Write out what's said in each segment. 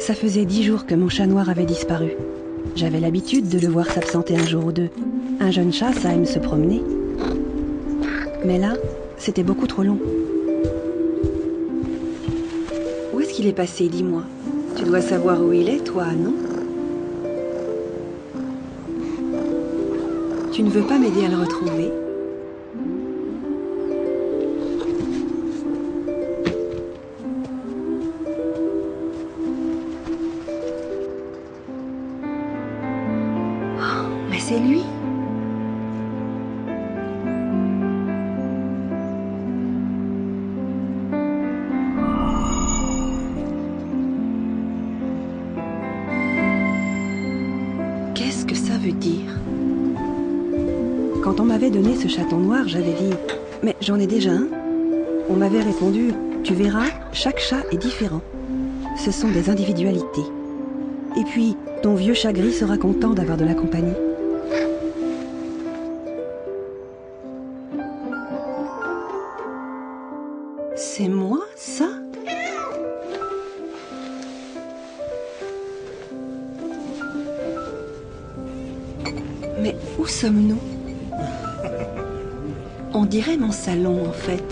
Ça faisait 10 jours que mon chat noir avait disparu. J'avais l'habitude de le voir s'absenter un jour ou deux. Un jeune chat, ça aime se promener. Mais là, c'était beaucoup trop long. Où est-ce qu'il est passé, dis-moi? Tu dois savoir où il est, toi, non? Tu ne veux pas m'aider à le retrouver? Oh, mais c'est lui! Qu'est-ce que ça veut dire? Quand on m'avait donné ce chaton noir, j'avais dit « Mais j'en ai déjà un ?» On m'avait répondu « Tu verras, chaque chat est différent. Ce sont des individualités. Et puis, ton vieux chat gris sera content d'avoir de la compagnie. » C'est moi, ça? Mais où sommes-nous? On dirait mon salon, en fait.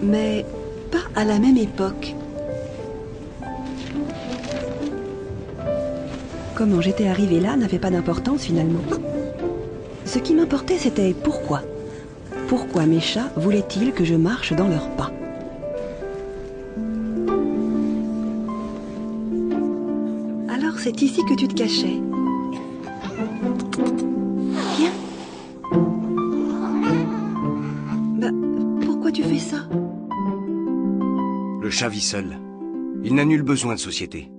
Mais pas à la même époque. Comment j'étais arrivée là n'avait pas d'importance, finalement. Ce qui m'importait, c'était pourquoi. Pourquoi mes chats voulaient-ils que je marche dans leurs pas? Alors c'est ici que tu te cachais. Viens. Bah, pourquoi tu fais ça? Le chat vit seul. Il n'a nul besoin de société.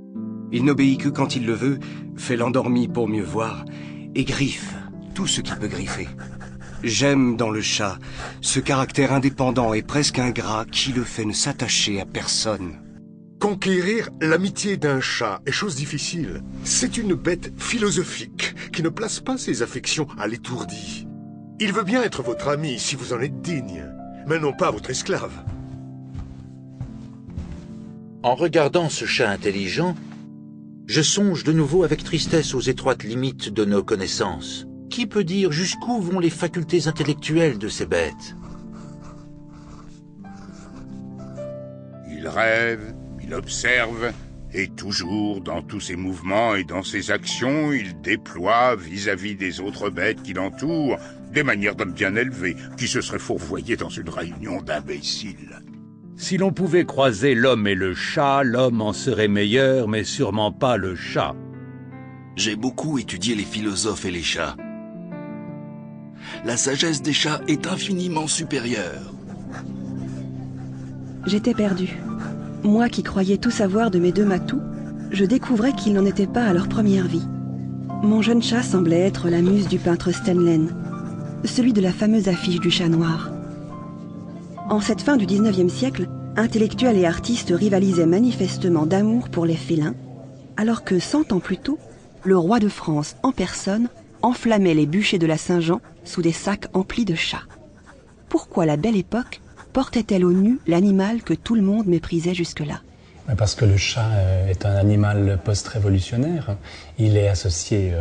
Il n'obéit que quand il le veut, fait l'endormi pour mieux voir, et griffe tout ce qui peut griffer. J'aime dans le chat ce caractère indépendant et presque ingrat qui le fait ne s'attacher à personne. Conquérir l'amitié d'un chat est chose difficile. C'est une bête philosophique qui ne place pas ses affections à l'étourdi. Il veut bien être votre ami si vous en êtes digne, mais non pas votre esclave. En regardant ce chat intelligent, je songe de nouveau avec tristesse aux étroites limites de nos connaissances. Qui peut dire jusqu'où vont les facultés intellectuelles de ces bêtes? Il rêve, il observe, et toujours dans tous ses mouvements et dans ses actions, il déploie vis-à-vis des autres bêtes qui l'entourent des manières d'homme bien élevé qui se serait fourvoyé dans une réunion d'imbéciles. Si l'on pouvait croiser l'homme et le chat, l'homme en serait meilleur, mais sûrement pas le chat. J'ai beaucoup étudié les philosophes et les chats. La sagesse des chats est infiniment supérieure. J'étais perdue. Moi qui croyais tout savoir de mes deux matous, je découvrais qu'ils n'en étaient pas à leur première vie. Mon jeune chat semblait être la muse du peintre Stendhal, celui de la fameuse affiche du chat noir. En cette fin du 19e siècle, intellectuels et artistes rivalisaient manifestement d'amour pour les félins, alors que 100 ans plus tôt, le roi de France en personne enflammait les bûchers de la Saint-Jean sous des sacs emplis de chats. Pourquoi la belle époque portait-elle au nu l'animal que tout le monde méprisait jusque-là? Parce que le chat est un animal post-révolutionnaire. Il est associé,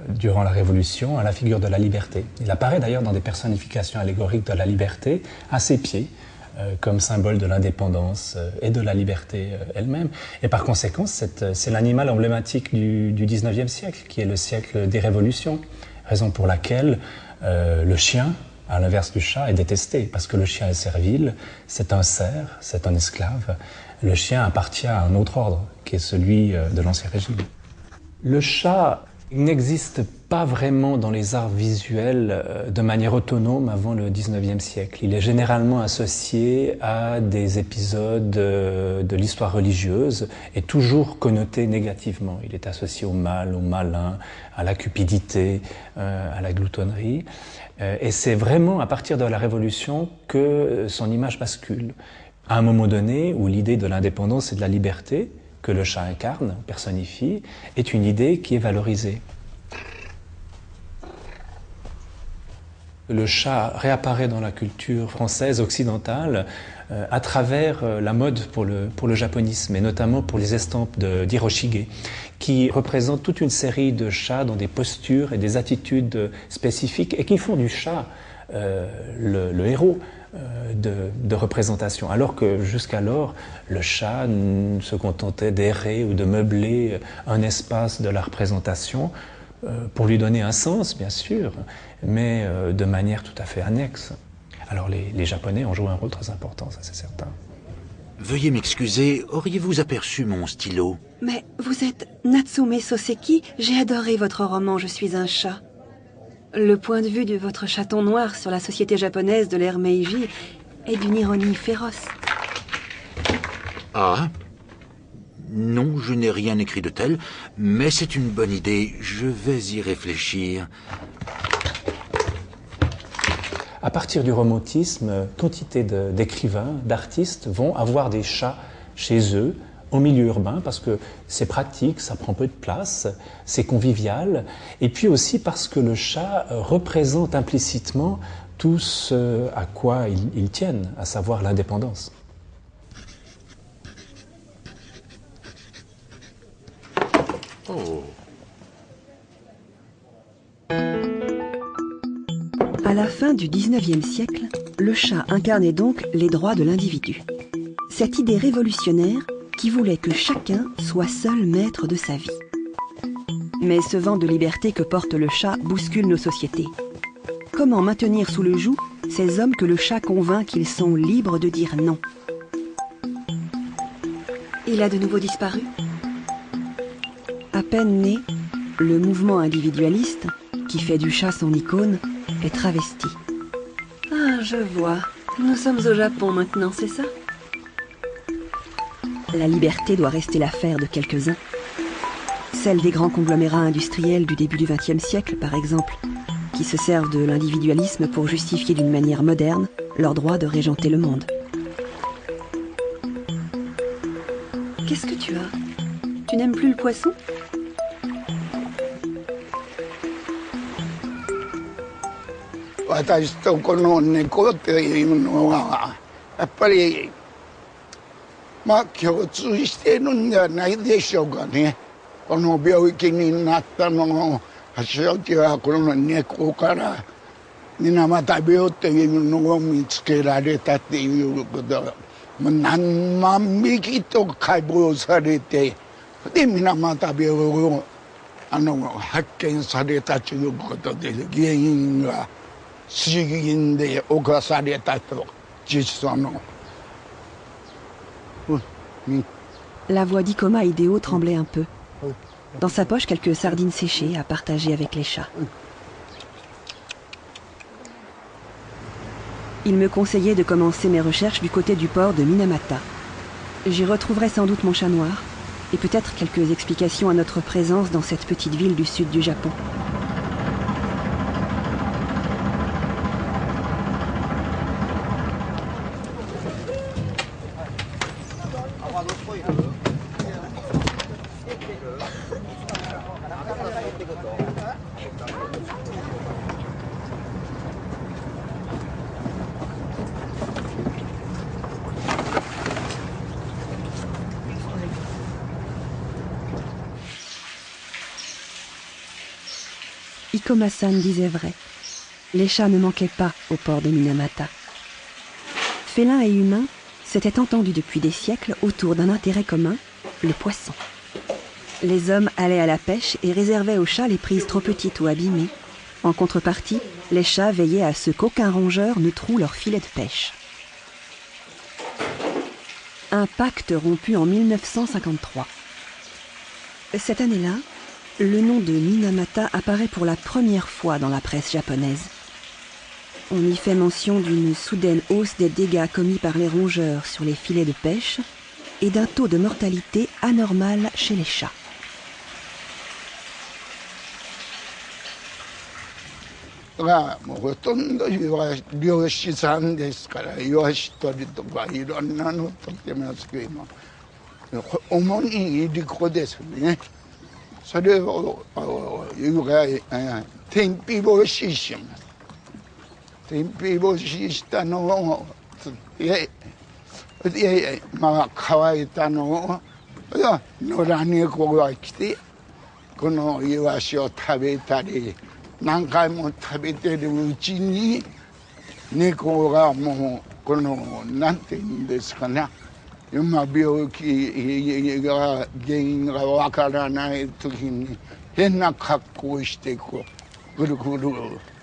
durant la Révolution, à la figure de la liberté. Il apparaît d'ailleurs dans des personnifications allégoriques de la liberté, à ses pieds, comme symbole de l'indépendance et de la liberté elle-même. Et par conséquent, c'est l'animal emblématique du 19e siècle, qui est le siècle des révolutions. Raison pour laquelle le chien, à l'inverse du chat, est détesté, parce que le chien est servile, c'est un serf, c'est un esclave. Le chien appartient à un autre ordre, qui est celui de l'Ancien Régime. Le chat n'existe pas vraiment dans les arts visuels de manière autonome avant le 19e siècle. Il est généralement associé à des épisodes de l'histoire religieuse et toujours connoté négativement. Il est associé au mal, au malin, à la cupidité, à la gloutonnerie. Et c'est vraiment à partir de la Révolution que son image bascule. À un moment donné où l'idée de l'indépendance et de la liberté, que le chat incarne, personnifie, est une idée qui est valorisée. Le chat réapparaît dans la culture française occidentale à travers la mode pour le japonisme, et notamment pour les estampes d'Hiroshige, qui représentent toute une série de chats dans des postures et des attitudes spécifiques, et qui font du chat le héros de représentation, alors que jusqu'alors, le chat se contentait d'errer ou de meubler un espace de la représentation pour lui donner un sens, bien sûr, mais de manière tout à fait annexe. Alors les Japonais ont joué un rôle très important, ça c'est certain. Veuillez m'excuser, auriez-vous aperçu mon stylo? Mais vous êtes Natsume Soseki, j'ai adoré votre roman « Je suis un chat ». Le point de vue de votre chaton noir sur la société japonaise de l'ère Meiji est d'une ironie féroce. Ah? Non, je n'ai rien écrit de tel, mais c'est une bonne idée, je vais y réfléchir. À partir du romantisme, quantité d'écrivains, d'artistes vont avoir des chats chez eux, en milieu urbain, parce que c'est pratique, ça prend peu de place, c'est convivial, et puis aussi parce que le chat représente implicitement tout ce à quoi ils tiennent, à savoir l'indépendance. Oh. À la fin du XIXe siècle, le chat incarnait donc les droits de l'individu. Cette idée révolutionnaire qui voulait que chacun soit seul maître de sa vie. Mais ce vent de liberté que porte le chat bouscule nos sociétés. Comment maintenir sous le joug ces hommes que le chat convainc qu'ils sont libres de dire non? Il a de nouveau disparu. À peine né, le mouvement individualiste, qui fait du chat son icône, est travesti. Ah, je vois. Nous sommes au Japon maintenant, c'est ça? La liberté doit rester l'affaire de quelques-uns. Celle des grands conglomérats industriels du début du XXe siècle, par exemple, qui se servent de l'individualisme pour justifier d'une manière moderne leur droit de régenter le monde. Qu'est-ce que tu as? Tu n'aimes plus le poisson? La voix d'Ikoma Hideo tremblait un peu. Dans sa poche, quelques sardines séchées à partager avec les chats. Il me conseillait de commencer mes recherches du côté du port de Minamata. J'y retrouverai sans doute mon chat noir, et peut-être quelques explications à notre présence dans cette petite ville du sud du Japon. Ikoma-san disait vrai. Les chats ne manquaient pas au port de Minamata. Félins et humains s'étaient entendus depuis des siècles autour d'un intérêt commun, le poisson. Les hommes allaient à la pêche et réservaient aux chats les prises trop petites ou abîmées. En contrepartie, les chats veillaient à ce qu'aucun rongeur ne troue leur filet de pêche. Un pacte rompu en 1953. Cette année-là, le nom de Minamata apparaît pour la première fois dans la presse japonaise. On y fait mention d'une soudaine hausse des dégâts commis par les rongeurs sur les filets de pêche et d'un taux de mortalité anormal chez les chats. で、まあ、乾いたのを野良猫が来てこのイワシを食べたり何回も食べてるうちに猫がもうこのなんていうんですかね、今病気が原因がわからない時に変な格好をしてこうぐるぐる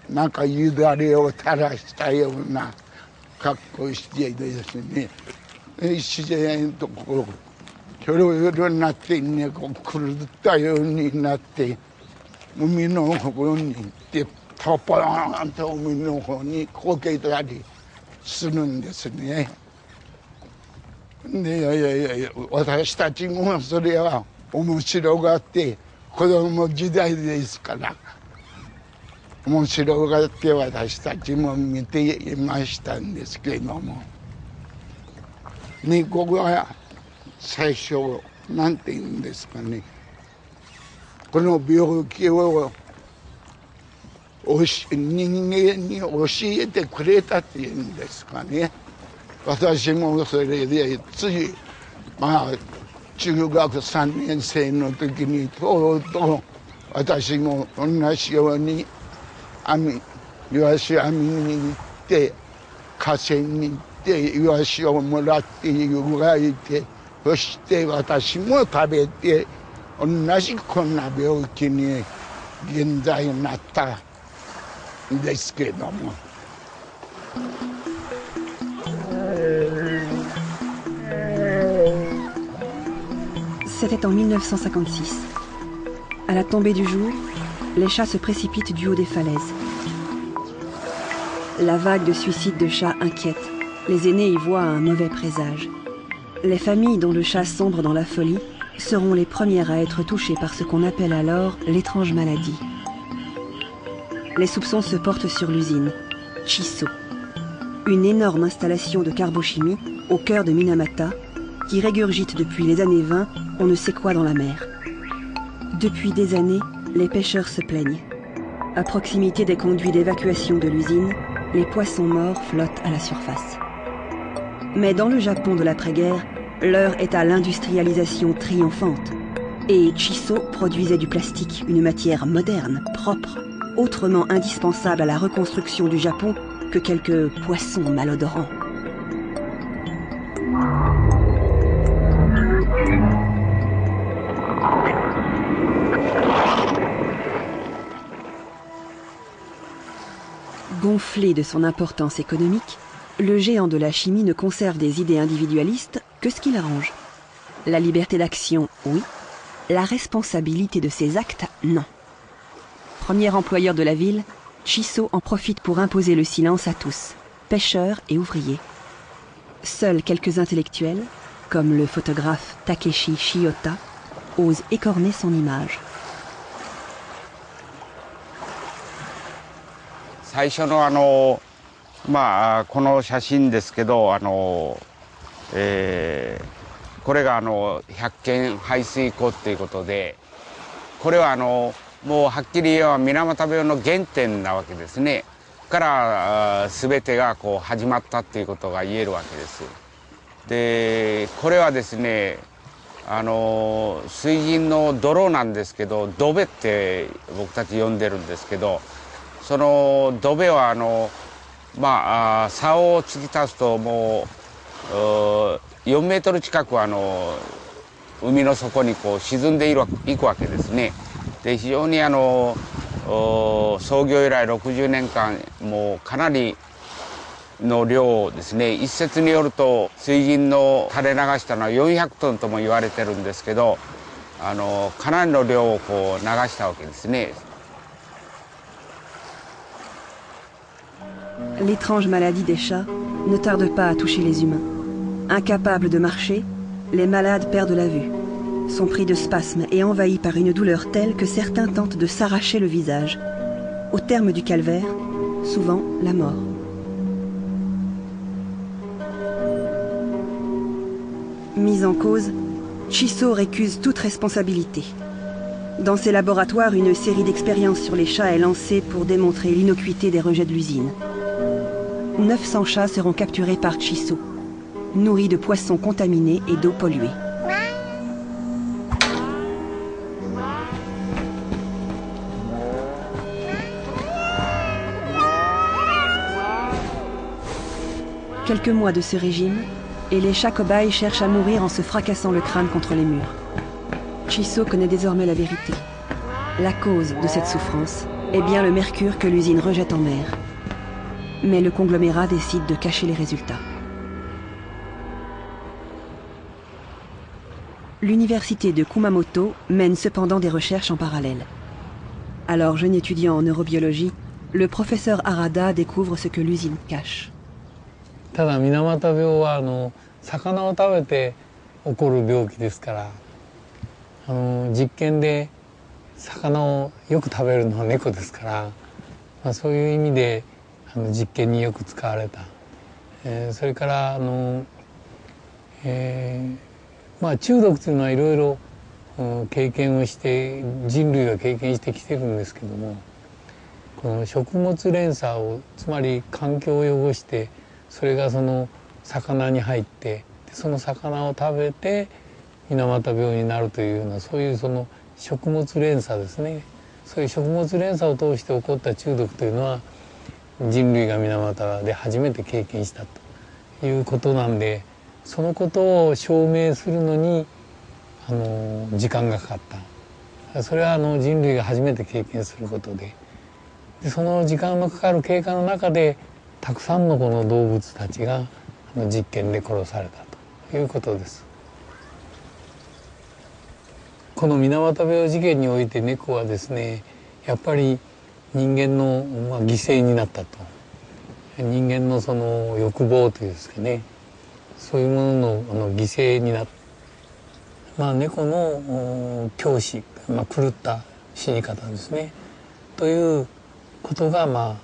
なんかよだれを垂らしたような格好をしてですね、自然とこうひょろひょろになってね、こう狂ったようになって海の方に行ってトポーンと海の方にこけたりするんですね。で私たちもそれは面白がって子供時代ですから面白がって私たちも見ていましたんですけれども、猫が最初なんて言うんですかね、この病気を人間に教えてくれたっていうんですかね。私もそれでついまあ中学3年生の時にとうとう私も同じようにイワシ網に行って河川に行ってイワシをもらって湯がいて、そして私も食べて同じこんな病気に現在になったんですけども。C'était en 1956. À la tombée du jour, les chats se précipitent du haut des falaises. La vague de suicides de chats inquiète. Les aînés y voient un mauvais présage. Les familles dont le chat sombre dans la folie seront les premières à être touchées par ce qu'on appelle alors l'étrange maladie. Les soupçons se portent sur l'usine Chisso, une énorme installation de carbochimie au cœur de Minamata qui régurgite depuis les années 20 on ne sait quoi dans la mer. Depuis des années, les pêcheurs se plaignent. À proximité des conduits d'évacuation de l'usine, les poissons morts flottent à la surface. Mais dans le Japon de l'après-guerre, l'heure est à l'industrialisation triomphante. Et Chisso produisait du plastique, une matière moderne, propre, autrement indispensable à la reconstruction du Japon que quelques poissons malodorants. Gonflé de son importance économique, le géant de la chimie ne conserve des idées individualistes que ce qui l'arrange. La liberté d'action, oui. La responsabilité de ses actes, non. Premier employeur de la ville, Chisso en profite pour imposer le silence à tous, pêcheurs et ouvriers. Seuls quelques intellectuels, comme le photographe Takeshi Shiota, osent écorner son image. 最初のまあこの写真ですけどこれが百軒排水溝っていうことで、これはもうはっきり言えば水俣病の原点なわけですね。から全てがこう始まったっていうことが言えるわけです。でこれはですね水銀の泥なんですけど、ドベって僕たち呼んでるんですけど、そのドベはまあ竿を突き出すともう4メートル近く海の底にこう沈んでいくわけですね。で非常に創業以来60年間もうかなりの量ですね。一説によると水銀の垂れ流したのは400トンとも言われてるんですけど、かなりの量をこう流したわけですね。L'étrange maladie des chats ne tarde pas à toucher les humains. Incapables de marcher, les malades perdent la vue, sont pris de spasmes et envahis par une douleur telle que certains tentent de s'arracher le visage. Au terme du calvaire, souvent la mort. Mis en cause, Chisso récuse toute responsabilité. Dans ses laboratoires, une série d'expériences sur les chats est lancée pour démontrer l'innocuité des rejets de l'usine. 900 chats seront capturés par Chisso. nourris de poissons contaminés et d'eau polluée. Quelques mois de ce régime, et les chats cobayes cherchent à mourir en se fracassant le crâne contre les murs. Chisso connaît désormais la vérité. La cause de cette souffrance est bien le mercure que l'usine rejette en mer. Mais le conglomérat décide de cacher les résultats. L'université de Kumamoto mène cependant des recherches en parallèle. Alors jeune étudiant en neurobiologie, le professeur Harada découvre ce que l'usine cache. ただ水俣病は魚を食べて起こる病気ですから実験で魚をよく食べるのは猫ですから、そういう意味で実験によく使われた、それから中毒というのはいろいろ経験をして人類が経験してきてるんですけどもこの食物連鎖をつまり環境を汚してそれがその魚に入ってその魚を食べて水俣病になるというようなそういうその食物連鎖ですねそういう食物連鎖を通して起こった中毒というのは人類が水俣で初めて経験したということなんでそのことを証明するのに時間がかかったそれは人類が初めて経験することでその時間のかかる経過の中でたくさんのこの動物たちが実験で殺されたということです。この水俣病事件において猫はですねやっぱり人間の犠牲になったと人間のその欲望というんですかねそういうものの犠牲になった猫の狂死、狂った死に方ですねということが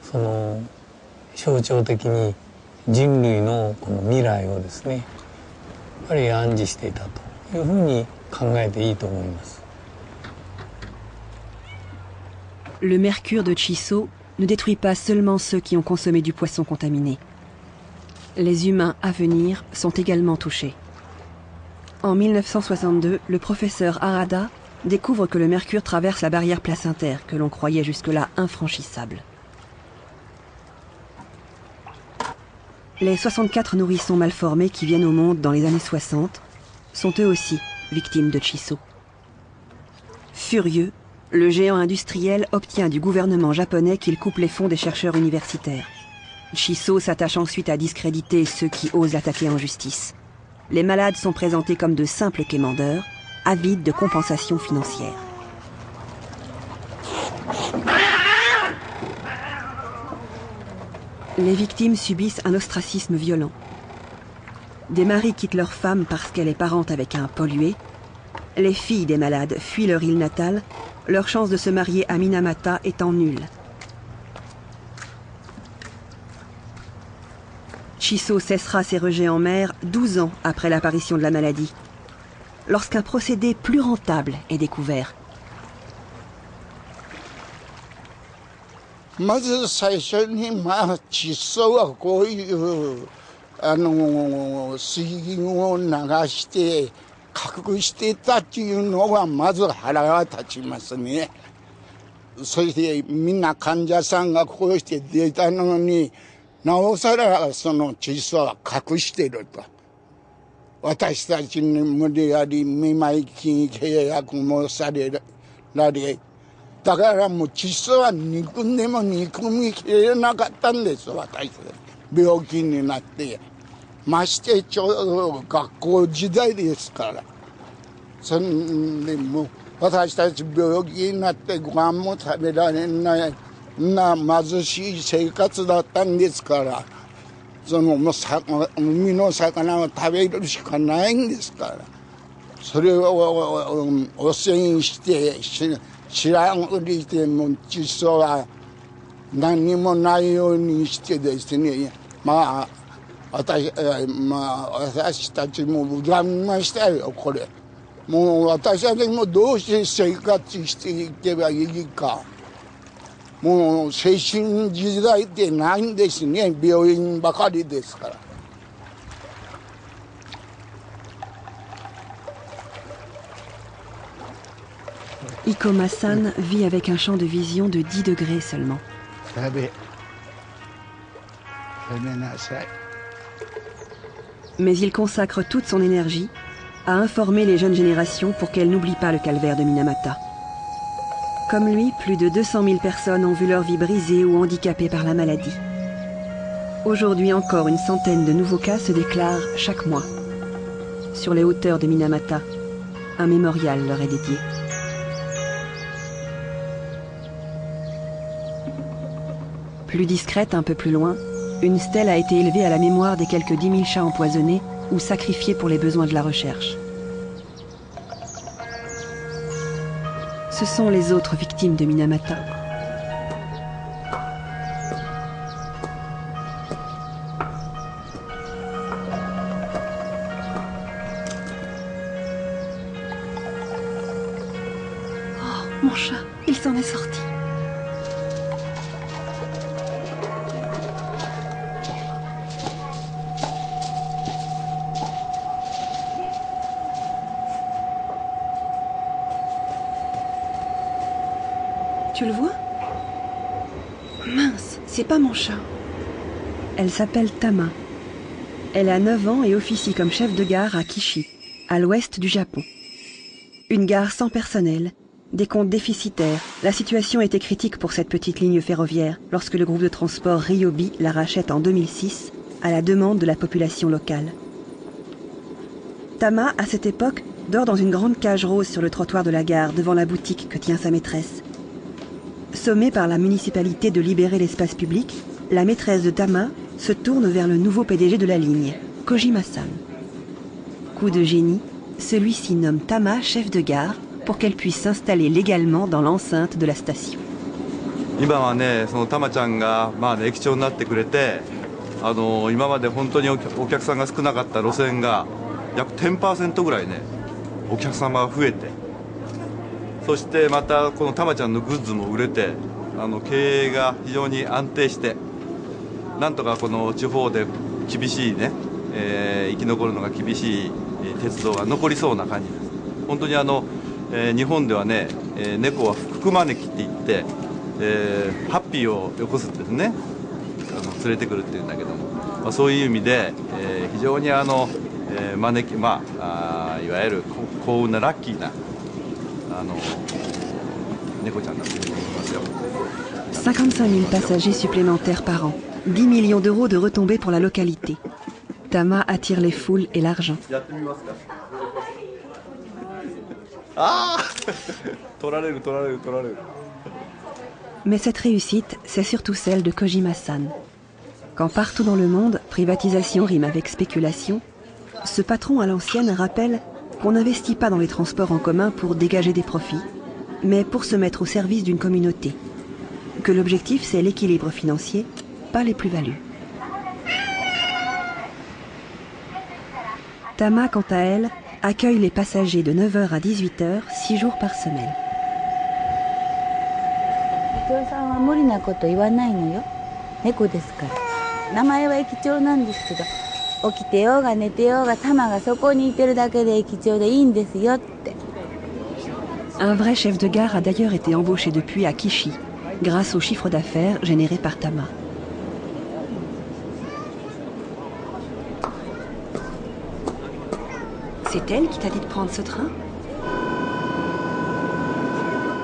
その象徴的に人類のこの未来をですねやっぱり暗示していたというふうに考えていいと思います。Le mercure de Chisso ne détruit pas seulement ceux qui ont consommé du poisson contaminé. Les humains à venir sont également touchés. En 1962, le professeur Harada découvre que le mercure traverse la barrière placentaire que l'on croyait jusque-là infranchissable. Les 64 nourrissons malformés qui viennent au monde dans les années 60 sont eux aussi victimes de Chisso. Furieux, le géant industriel obtient du gouvernement japonais qu'il coupe les fonds des chercheurs universitaires. Chisso s'attache ensuite à discréditer ceux qui osent l'attaquer en justice. Les malades sont présentés comme de simples quémandeurs, avides de compensations financières. Les victimes subissent un ostracisme violent. Des maris quittent leur femme parce qu'elle est parente avec un pollué. Les filles des malades fuient leur île natale, leur chance de se marier à Minamata étant nulle. Chisso cessera ses rejets en mer 12 ans après l'apparition de la maladie, lorsqu'un procédé plus rentable est découvert. まず最初に窒素はこういう水銀を流して隠してたっていうのはまず腹が立ちますね。そしてみんな患者さんがこうして出たのになおさらその窒素は隠してると。私たちに無理やり見舞い金契約もされられだからもう窒素は憎んでも憎みきれなかったんです私病気になってましてちょうど学校時代ですからそんでもう私たち病気になってご飯も食べられない貧しい生活だったんですからその海の魚を食べるしかないんですからそれを汚染して知らんふりしても窒素は何にもないようにしてですね私たちも恨みましたよこれもう私たちもどうして生活していけばいいかもう精神時代ってないんですね病院ばかりですから Iko-ma-san vit avec un champ de vision de 10 degrés seulement. Mais il consacre toute son énergie à informer les jeunes générations pour qu'elles n'oublient pas le calvaire de Minamata. Comme lui, plus de 200 000 personnes ont vu leur vie brisée ou handicapée par la maladie. Aujourd'hui encore, une centaine de nouveaux cas se déclarent chaque mois. Sur les hauteurs de Minamata, un mémorial leur est dédié. Plus discrète, un peu plus loin, une stèle a été élevée à la mémoire des quelques 10 000 chats empoisonnés ou sacrifiés pour les besoins de la recherche. Ce sont les autres victimes de Minamata. Oh, mon chat, il s'en est sorti. Tu le vois? Mince, c'est pas mon chat. Elle s'appelle Tama. Elle a 9 ans et officie comme chef de gare à Kishi, à l'ouest du Japon. Une gare sans personnel, des comptes déficitaires. La situation était critique pour cette petite ligne ferroviaire lorsque le groupe de transport Ryobi la rachète en 2006 à la demande de la population locale. Tama, à cette époque, dort dans une grande cage rose sur le trottoir de la gare devant la boutique que tient sa maîtresse. Sommée par la municipalité de libérer l'espace public, la maîtresse de Tama se tourne vers le nouveau PDG de la ligne, Kojima-san. Coup de génie, celui-ci nomme Tama chef de gare pour qu'elle puisse s'installer légalement dans l'enceinte de la station. 今はね、そのタマちゃんが駅長になってくれて、今まで本当にお客さんが少なかった路線が約 10% ぐらいね、お客様が増えて、そしてまたこのタマちゃんのグッズも売れて、経営が非常に安定して、なんとかこの地方で厳しいね、生き残るのが厳しい鉄道が残りそうな感じです。本当に日本ではね、猫は福招きって言って、ハッピーをよこすんですね。連れてくるっていうんだけども、そういう意味で、非常に招き、いわゆる幸運なラッキーな猫ちゃんだと思いますよ。55 000 passagers supplémentaires par an, 10 millions d'euros de retombées pour la localité. Tama attire les foules et l'argent. Mais cette réussite, c'est surtout celle de Kojima-san. Quand partout dans le monde, privatisation rime avec spéculation, ce patron à l'ancienne rappelle qu'on n'investit pas dans les transports en commun pour dégager des profits, mais pour se mettre au service d'une communauté. Que l'objectif, c'est l'équilibre financier, pas les plus-values. Tama, quant à elle, accueille les passagers de 9h à 18h, 6 jours par semaine. Un vrai chef de gare a d'ailleurs été embauché depuis à Kishi, grâce au chiffre d'affaires généré par Tama. C'est elle qui t'a dit de prendre ce train?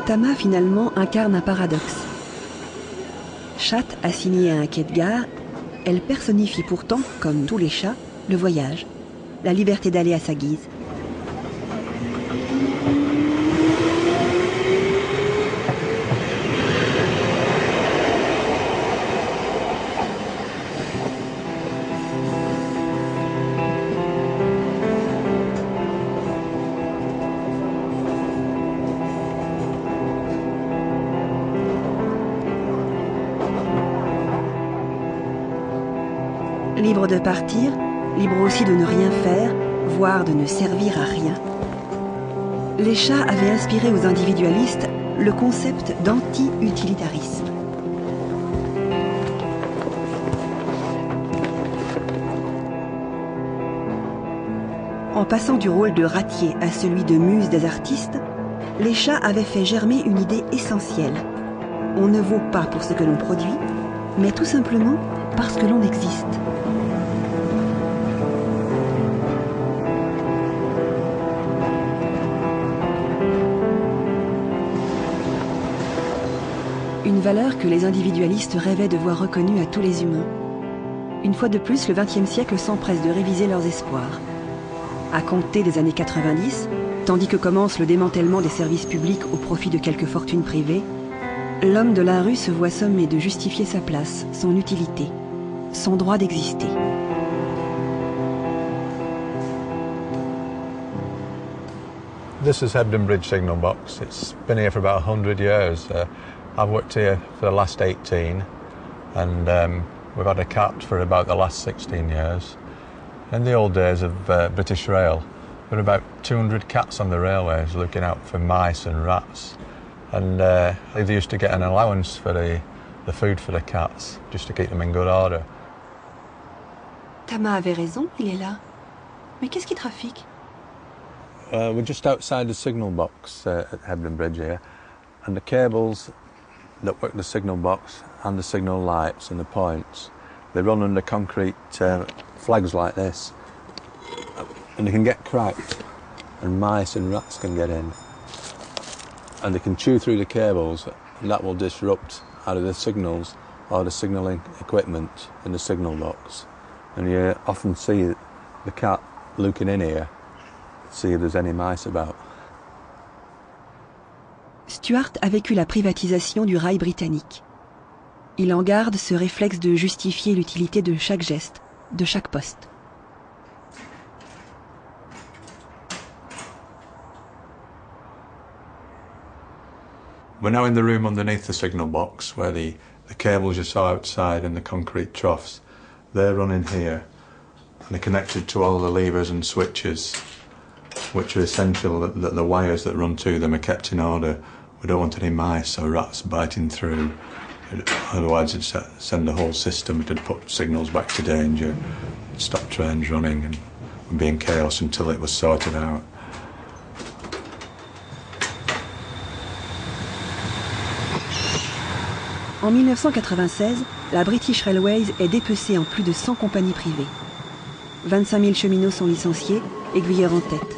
Tama, finalement, incarne un paradoxe. Chatte assignée à un quai de gare, elle personnifie pourtant, comme tous les chats, le voyage, la liberté d'aller à sa guise. Libre de partir, libre aussi de ne rien faire, voire de ne servir à rien. Les chats avaient inspiré aux individualistes le concept d'anti-utilitarisme. En passant du rôle de ratier à celui de muse des artistes, les chats avaient fait germer une idée essentielle. On ne vaut pas pour ce que l'on produit, mais tout simplement parce que l'on existe. Une valeur que les individualistes rêvaient de voir reconnue à tous les humains. Une fois de plus, le XXe siècle s'empresse de réviser leurs espoirs. À compter des années 90, tandis que commence le démantèlement des services publics au profit de quelques fortunes privées, l'homme de la rue se voit sommé de justifier sa place, son utilité, son droit d'exister. This is Hebden Bridge signal box. It's been here for about 100 years. I've worked here for the last 18 and we've had a cat for about the last 16 years. In the old days of British Rail, there were about 200 cats on the railways looking out for mice and rats. And they used to get an allowance for the food for the cats, just to keep them in good order. Tama avait raison, il est là. Mais qu'est-ce qui trafique? We're just outside the signal box at Hebden Bridge here, and the cables that work the signal box and the signal lights and the points, they run under concrete flags like this, and they can get cracked, and mice and rats can get in, and they can chew through the cables, and that will disrupt either the signals or the signalling equipment in the signal box. And you often see the cat looking in here, see if there's any mice about. Stuart a vécu la privatisation du rail britannique. Il en garde ce réflexe de justifier l'utilité de chaque geste, de chaque poste. We're now in the room underneath the signal box where the cables you saw outside and the concrete troughs, they're running here and they're connected to all the levers and switches, which are essential that the wires that run to them are kept in order. We don't want any mice or rats biting through, otherwise it'd send the whole system, it'd put signals back to danger, stop trains running and be in chaos until it was sorted out. En 1996, la British Railways est dépecée en plus de 100 compagnies privées. 25 000 cheminots sont licenciés, aiguilleurs en tête.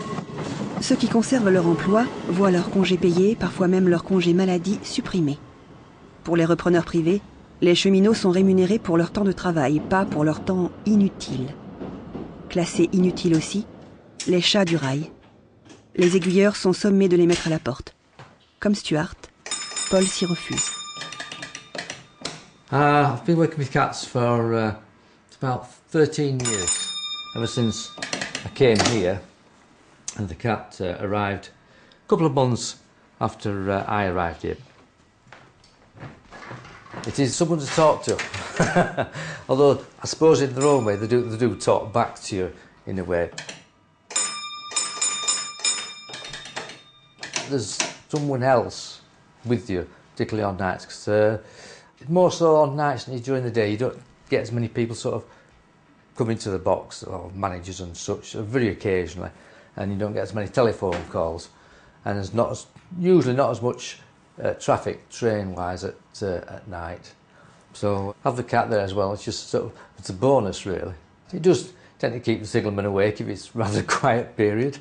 Ceux qui conservent leur emploi voient leurs congés payés, parfois même leurs congés maladie supprimés. Pour les repreneurs privés, les cheminots sont rémunérés pour leur temps de travail, pas pour leur temps inutile. Classés inutiles aussi, les chats du rail. Les aiguilleurs sont sommés de les mettre à la porte. Comme Stuart, Paul s'y refuse. I've been working with cats for about 13 years, ever since I came here, and the cat arrived a couple of months after I arrived here. It is someone to talk to, although I suppose in their own way they do talk back to you in a way. There's someone else with you, particularly on nights, because more so on nights than during the day. You don't get as many people sort of coming to the box, or managers and such, very occasionally, and you don't get as many telephone calls, and there's usually not as much traffic train-wise at night. So have the cat there as well. It's just it's a bonus really. It does tend to keep the signalman awake if it's rather a quiet period.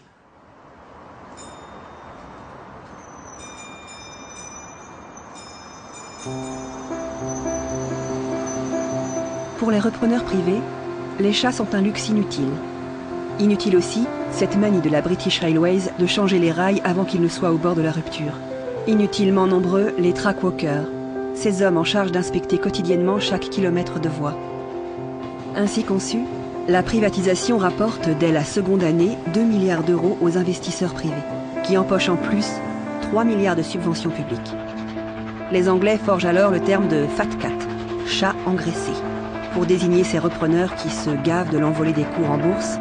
Pour les repreneurs privés, les chats sont un luxe inutile. Inutile aussi, cette manie de la British Railways de changer les rails avant qu'ils ne soient au bord de la rupture. Inutilement nombreux, les trackwalkers, ces hommes en charge d'inspecter quotidiennement chaque kilomètre de voie. Ainsi conçue, la privatisation rapporte dès la seconde année 2 milliards d'euros aux investisseurs privés, qui empochent en plus 3 milliards de subventions publiques. Les Anglais forgent alors le terme de fat cat, chat engraissé, pour désigner ces repreneurs qui se gavent de l'envolée des cours en bourse,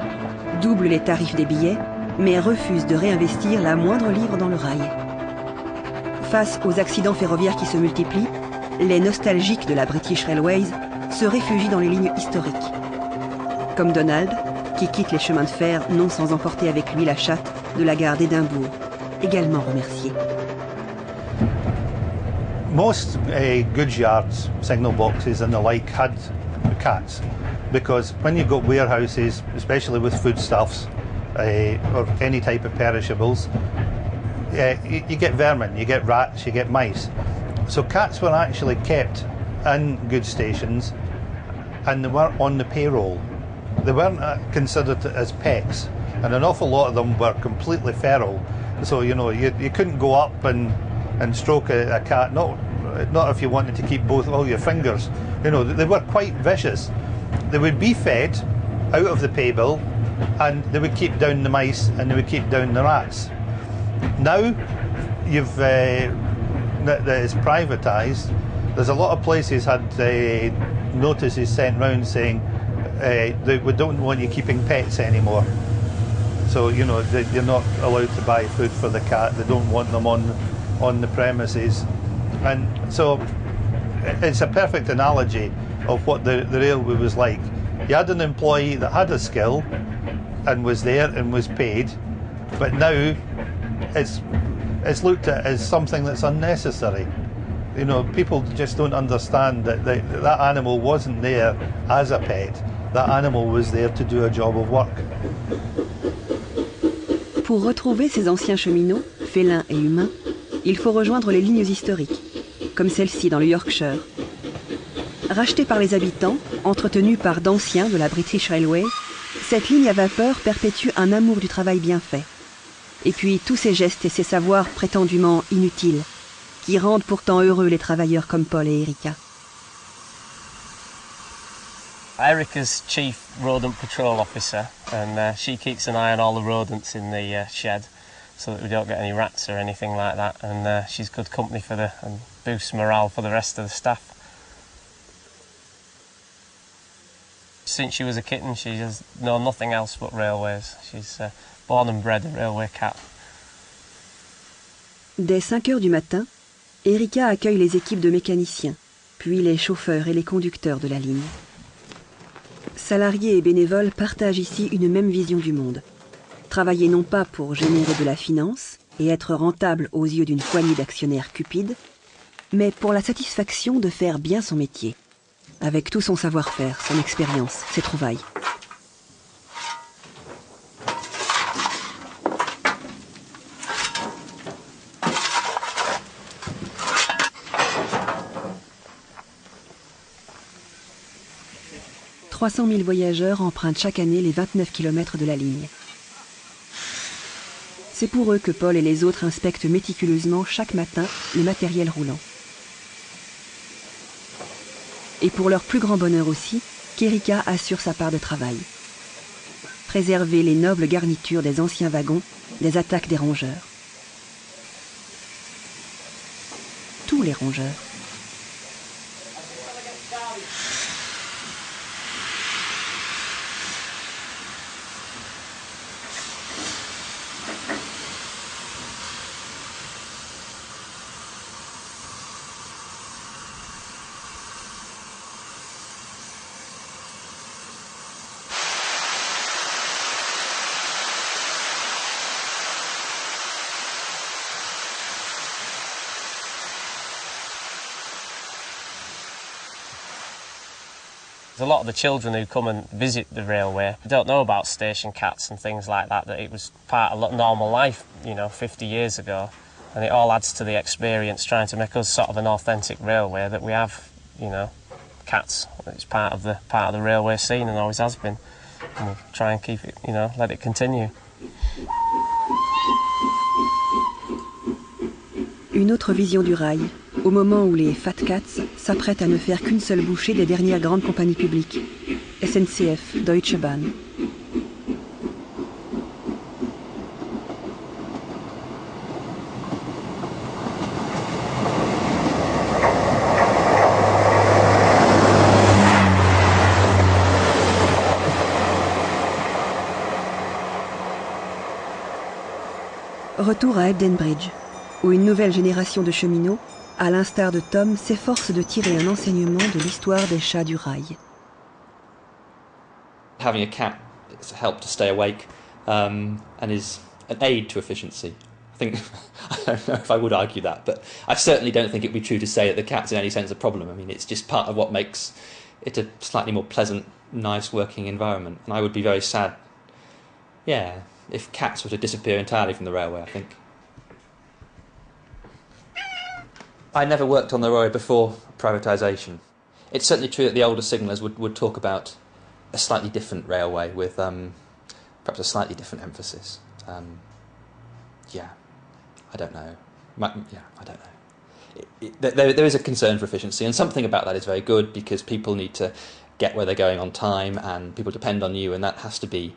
doublent les tarifs des billets, mais refusent de réinvestir la moindre livre dans le rail. Face aux accidents ferroviaires qui se multiplient, les nostalgiques de la British Railways se réfugient dans les lignes historiques. Comme Donald, qui quitte les chemins de fer non sans emporter avec lui la chatte de la gare d'Édimbourg, également remercié. Most goods yards, signal boxes and the like had cats, because when you've got warehouses, especially with foodstuffs or any type of perishables, you get vermin, you get rats, you get mice. So cats were actually kept in goods stations and they weren't on the payroll. They weren't considered as pets, and an awful lot of them were completely feral. So, you know, you couldn't go up and stroke a cat, not if you wanted to keep all your fingers. You know, they were quite vicious. They would be fed out of the pay bill, and they would keep down the mice and they would keep down the rats. Now, that is privatised. There's a lot of places had notices sent round saying we don't want you keeping pets anymore. So, you know, you're not allowed to buy food for the cat. They don't want them on the premises. And so it's a perfect analogy of what the railway was like. You had an employee that had a skill and was there and was paid, but now it's looked at as something that's unnecessary. You know, people just don't understand that that animal wasn't there as a pet. That animal was there to do a job of work. Pour retrouver ces anciens cheminots, félins et humains, il faut rejoindre les lignes historiques, comme celle-ci dans le Yorkshire. Rachetée par les habitants, entretenue par d'anciens de la British Railway, cette ligne à vapeur perpétue un amour du travail bien fait. Et puis tous ces gestes et ces savoirs prétendument inutiles, qui rendent pourtant heureux les travailleurs comme Paul et Erika. Erica's chief rodent patrol officer, and she keeps an eye on all the rodents in the shed so that we don't get any rats or anything like that, and she's good company and boosts morale for the rest of the staff. Since she was a kitten, she has known nothing else but railways. She's born and bred a railway cat. Dès 5 heures du matin, Erika accueille les équipes de mécaniciens, puis les chauffeurs et les conducteurs de la ligne. Salariés et bénévoles partagent ici une même vision du monde. Travailler non pas pour générer de la finance et être rentable aux yeux d'une poignée d'actionnaires cupides, mais pour la satisfaction de faire bien son métier, avec tout son savoir-faire, son expérience, ses trouvailles. « 300 000 voyageurs empruntent chaque année les 29 km de la ligne. C'est pour eux que Paul et les autres inspectent méticuleusement chaque matin le matériel roulant. Et pour leur plus grand bonheur aussi, qu'Erika assure sa part de travail. Préserver les nobles garnitures des anciens wagons des attaques des rongeurs. Tous les rongeurs. A lot of the children who come and visit the railway don't know about station cats and things like that it was part of normal life, you know, 50 years ago. And it all adds to the experience, trying to make us sort of an authentic railway, that we have, you know, cats. It's part of the railway scene and always has been. And we'll try and keep it, you know, let it continue. Une autre vision du rail, au moment où les Fat Cats s'apprêtent à ne faire qu'une seule bouchée des dernières grandes compagnies publiques, SNCF, Deutsche Bahn. Retour à Hebden Bridge, où une nouvelle génération de cheminots, à l'instar de Tom, s'efforce de tirer un enseignement de l'histoire des chats du rail. Having a cat has helped to stay awake and is an aid to efficiency. I think I don't know if I would argue that, but I certainly don't think it would be true to say that the cat's in any sense a problem. I mean, it's just part of what makes it a slightly more pleasant, nice working environment. And I would be very sad, yeah, if cats were to disappear entirely from the railway, I think. I never worked on the railway before privatisation. It's certainly true that the older signallers would talk about a slightly different railway with perhaps a slightly different emphasis. Yeah, I don't know. I don't know. There is a concern for efficiency, and something about that is very good because people need to get where they're going on time, and people depend on you, and that has to be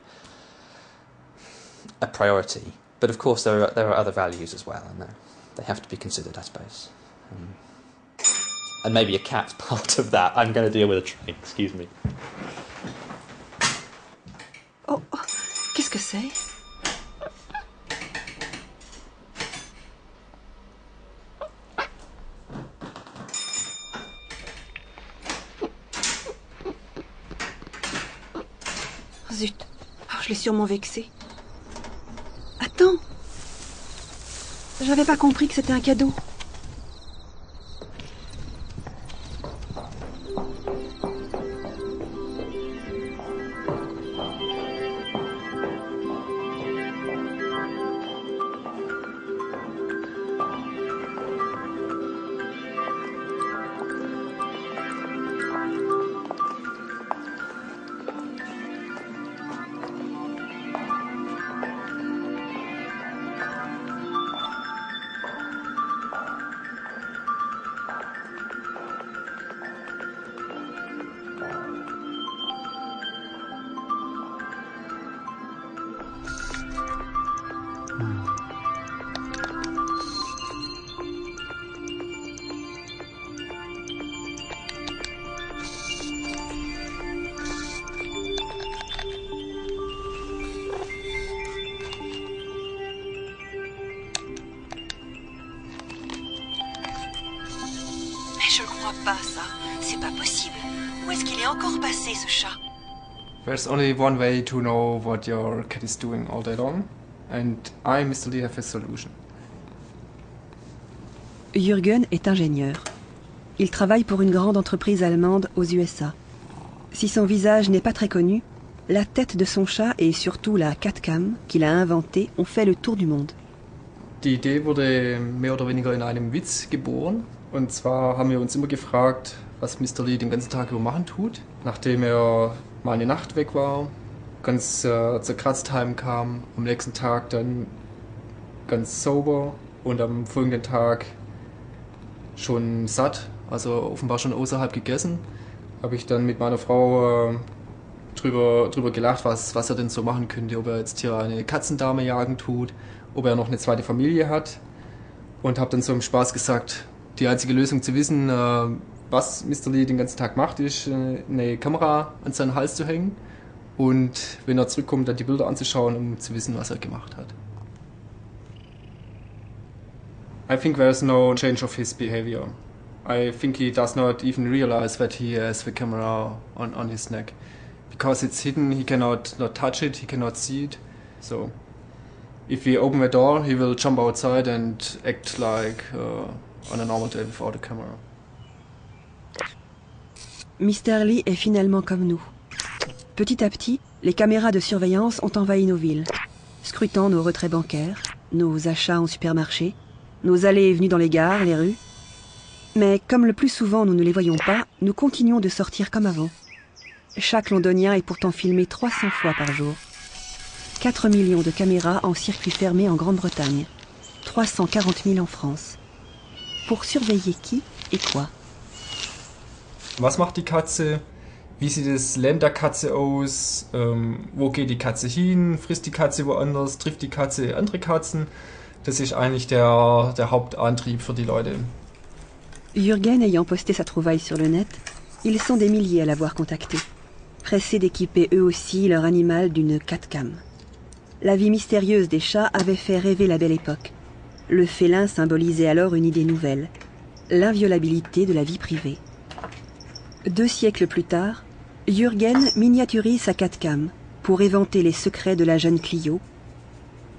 a priority. But of course, there are other values as well, and they have to be considered, I suppose. And maybe a cat's part of that. I'm going to deal with a train. Excuse me. Oh, qu'est-ce que c'est? Zut, je l'ai sûrement vexé. Attends, j'avais pas compris que c'était un cadeau. Je crois pas ça. C'est pas possible. Où est-ce qu'il est encore passé, ce chat? There's only one way to know what your cat is doing all day long, and I, Mr. Lee, have a solution. Jürgen est ingénieur. Il travaille pour une grande entreprise allemande aux USA. Si son visage n'est pas très connu, la tête de son chat et surtout la Catcam qu'il a inventée ont fait le tour du monde. Die Idee wurde mehr oder weniger in einem Witz geboren. Und zwar haben wir uns immer gefragt, was Mr. Lee den ganzen Tag über machen tut. Nachdem er mal eine Nacht weg war, ganz zerkratzt heimkam, am nächsten Tag dann ganz sauber und am folgenden Tag schon satt, also offenbar schon außerhalb gegessen, habe ich dann mit meiner Frau drüber gelacht, was er denn so machen könnte, ob er jetzt hier eine Katzendame jagen tut, ob er noch eine zweite Familie hat, und habe dann so im Spaß gesagt, die einzige Lösung zu wissen, was Mr. Lee den ganzen Tag macht, ist eine Kamera an seinen Hals zu hängen und wenn er zurückkommt, dann die Bilder anzuschauen, um zu wissen, was er gemacht hat. I think there's no change of his behavior. I think he does not even realize that he has the camera on his neck. Because it's hidden, he cannot not touch it, he cannot see it. So if we open the door, he will jump outside and act like on a normal day without a camera. Mr. Lee est finalement comme nous. Petit à petit, les caméras de surveillance ont envahi nos villes, scrutant nos retraits bancaires, nos achats en supermarché, nos allées et venues dans les gares, les rues. Mais comme le plus souvent nous ne les voyons pas, nous continuons de sortir comme avant. Chaque londonien est pourtant filmé 300 fois par jour. 4 millions de caméras en circuit fermé en Grande-Bretagne. 340 000 en France. Pour surveiller qui et quoi? Was macht die Katze? Wie sieht das Leben der Katze aus? Wo geht die Katze hin? Frisst die Katze woanders? Trifft die Katze andere Katzen? Das ist eigentlich der Hauptantrieb für die Leute. Jürgen ayant posté sa trouvaille sur le net, ils sont des milliers à l'avoir contacté, pressés d'équiper eux aussi leur animal d'une Catcam. La vie mystérieuse des chats avait fait rêver la belle époque. Le félin symbolisait alors une idée nouvelle, l'inviolabilité de la vie privée. 2 siècles plus tard, Jürgen miniaturise sa Catcam pour éventer les secrets de la jeune Clio.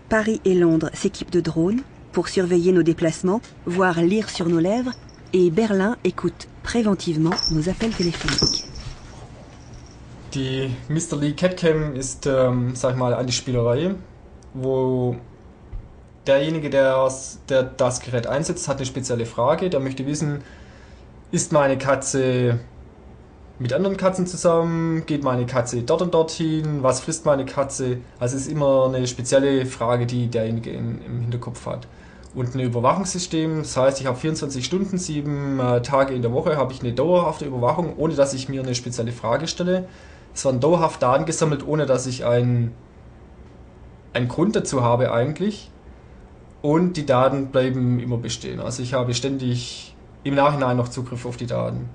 Paris et Londres s'équipent de drones, pour surveiller nos déplacements, voire lire sur nos lèvres, et Berlin écoute préventivement nos appels téléphoniques. Die Mr. Lee Catcam ist, sag ich mal, eine Spielerei, wo derjenige, der das Gerät einsetzt, hat eine spezielle Frage. Der möchte wissen, ist meine Katze mit anderen Katzen zusammen? Geht meine Katze dort und dorthin? Was frisst meine Katze? Also es ist immer eine spezielle Frage, die derjenige im Hinterkopf hat. Und ein Überwachungssystem, das heißt, ich habe 24 Stunden, 7 Tage in der Woche, habe ich eine dauerhafte Überwachung, ohne dass ich mir eine spezielle Frage stelle. Es werden dauerhaft Daten gesammelt, ohne dass ich einen Grund dazu habe eigentlich. Und die Daten bleiben immer bestehen. Also ich habe ständig im Nachhinein noch Zugriff auf die Daten.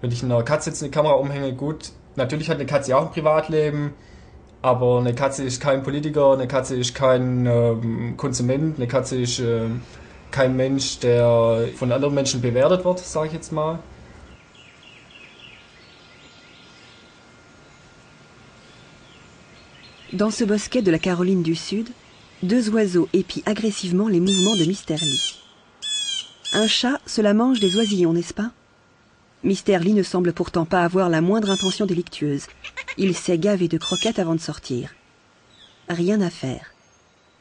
Wenn ich einer Katze jetzt eine Kamera umhänge, gut, natürlich hat eine Katze auch ein Privatleben, aber eine Katze ist kein Politiker, eine Katze ist kein Konsument, eine Katze ist kein Mensch, der von anderen Menschen bewertet wird, sage ich jetzt mal. Dans ce bosquet de la Caroline du Sud, 2 oiseaux épient agressivement les mouvements de Mr. Lee. Un chat, cela mange des oisillons, n'est-ce pas? Mr. Lee ne semble pourtant pas avoir la moindre intention délictueuse. Il s'est gavé de croquettes avant de sortir. Rien à faire.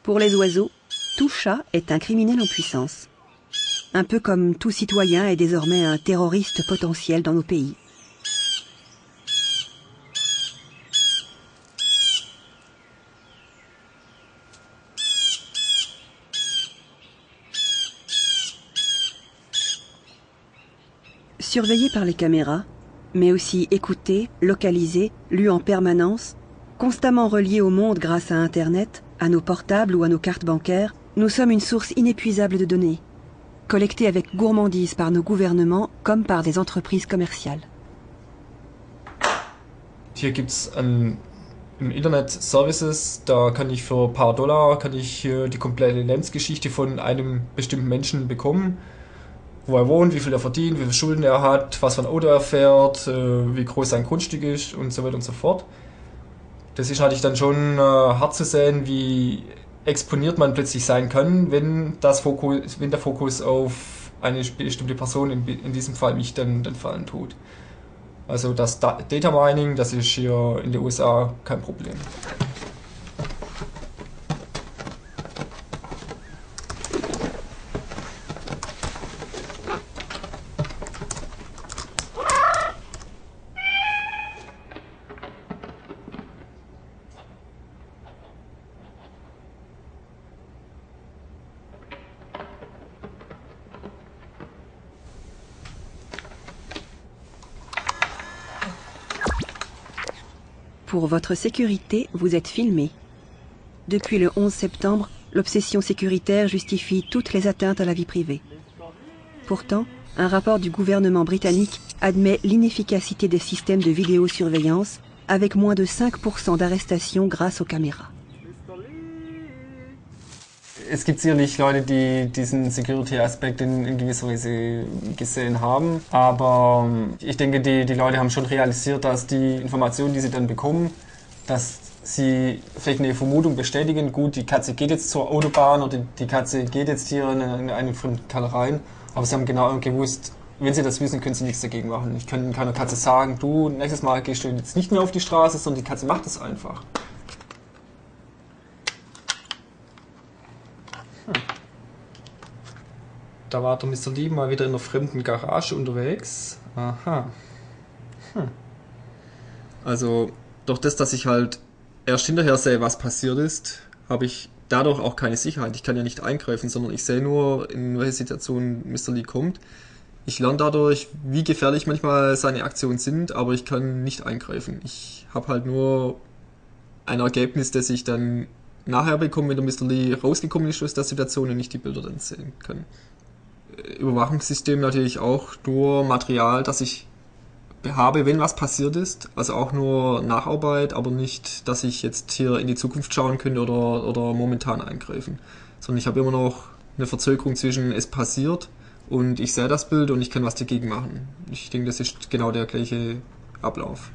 Pour les oiseaux, tout chat est un criminel en puissance. Un peu comme tout citoyen est désormais un terroriste potentiel dans nos pays. Surveillé par les caméras, mais aussi écouté, localisé, lu en permanence, constamment relié au monde grâce à Internet, à nos portables ou à nos cartes bancaires, nous sommes une source inépuisable de données, collectées avec gourmandise par nos gouvernements comme par des entreprises commerciales. Hier gibt's im Internet Services, da kann ich für ein paar Dollar die komplette Lebensgeschichte von einem bestimmten Menschen bekommen. Wo er wohnt, wie viel er verdient, wie viele Schulden er hat, was für ein Auto er fährt, wie groß sein Grundstück ist und so weiter und so fort. Das ist natürlich dann schon hart zu sehen, wie exponiert man plötzlich sein kann, wenn der Fokus auf eine bestimmte Person, in diesem Fall mich, dann fallen tut. Also das Data Mining, das ist hier in den USA kein Problem. Pour votre sécurité, vous êtes filmé. Depuis le 11 septembre, l'obsession sécuritaire justifie toutes les atteintes à la vie privée. Pourtant, un rapport du gouvernement britannique admet l'inefficacité des systèmes de vidéosurveillance, avec moins de 5% d'arrestations grâce aux caméras. Es gibt sicherlich Leute, die diesen Security-Aspekt in gewisser Weise gesehen haben, aber ich denke, die Leute haben schon realisiert, dass die Informationen, die sie dann bekommen, dass sie vielleicht eine Vermutung bestätigen, gut, die Katze geht jetzt zur Autobahn oder die Katze geht jetzt hier in einen fremden Kerl rein, aber sie haben genau gewusst, wenn sie das wissen, können sie nichts dagegen machen. Ich kann keiner Katze sagen, du, nächstes Mal gehst du jetzt nicht mehr auf die Straße, sondern die Katze macht es einfach. Da war der Mr. Lee mal wieder in einer fremden Garage unterwegs. Aha. Also durch das, dass ich halt erst hinterher sehe, was passiert ist, habe ich dadurch auch keine Sicherheit. Ich kann ja nicht eingreifen, sondern ich sehe nur, in welche Situation Mr. Lee kommt. Ich lerne dadurch, wie gefährlich manchmal seine Aktionen sind, aber ich kann nicht eingreifen. Ich habe halt nur ein Ergebnis, das ich dann nachher bekomme, wenn der Mr. Lee rausgekommen ist aus der Situation und ich die Bilder dann sehen kann. Überwachungssystem natürlich auch nur Material, das ich habe, wenn was passiert ist. Also auch nur Nacharbeit, aber nicht, dass ich jetzt hier in die Zukunft schauen könnte oder momentan eingreifen. Sondern ich habe immer noch eine Verzögerung zwischen es passiert und ich sehe das Bild und ich kann was dagegen machen. Ich denke, das ist genau der gleiche Ablauf.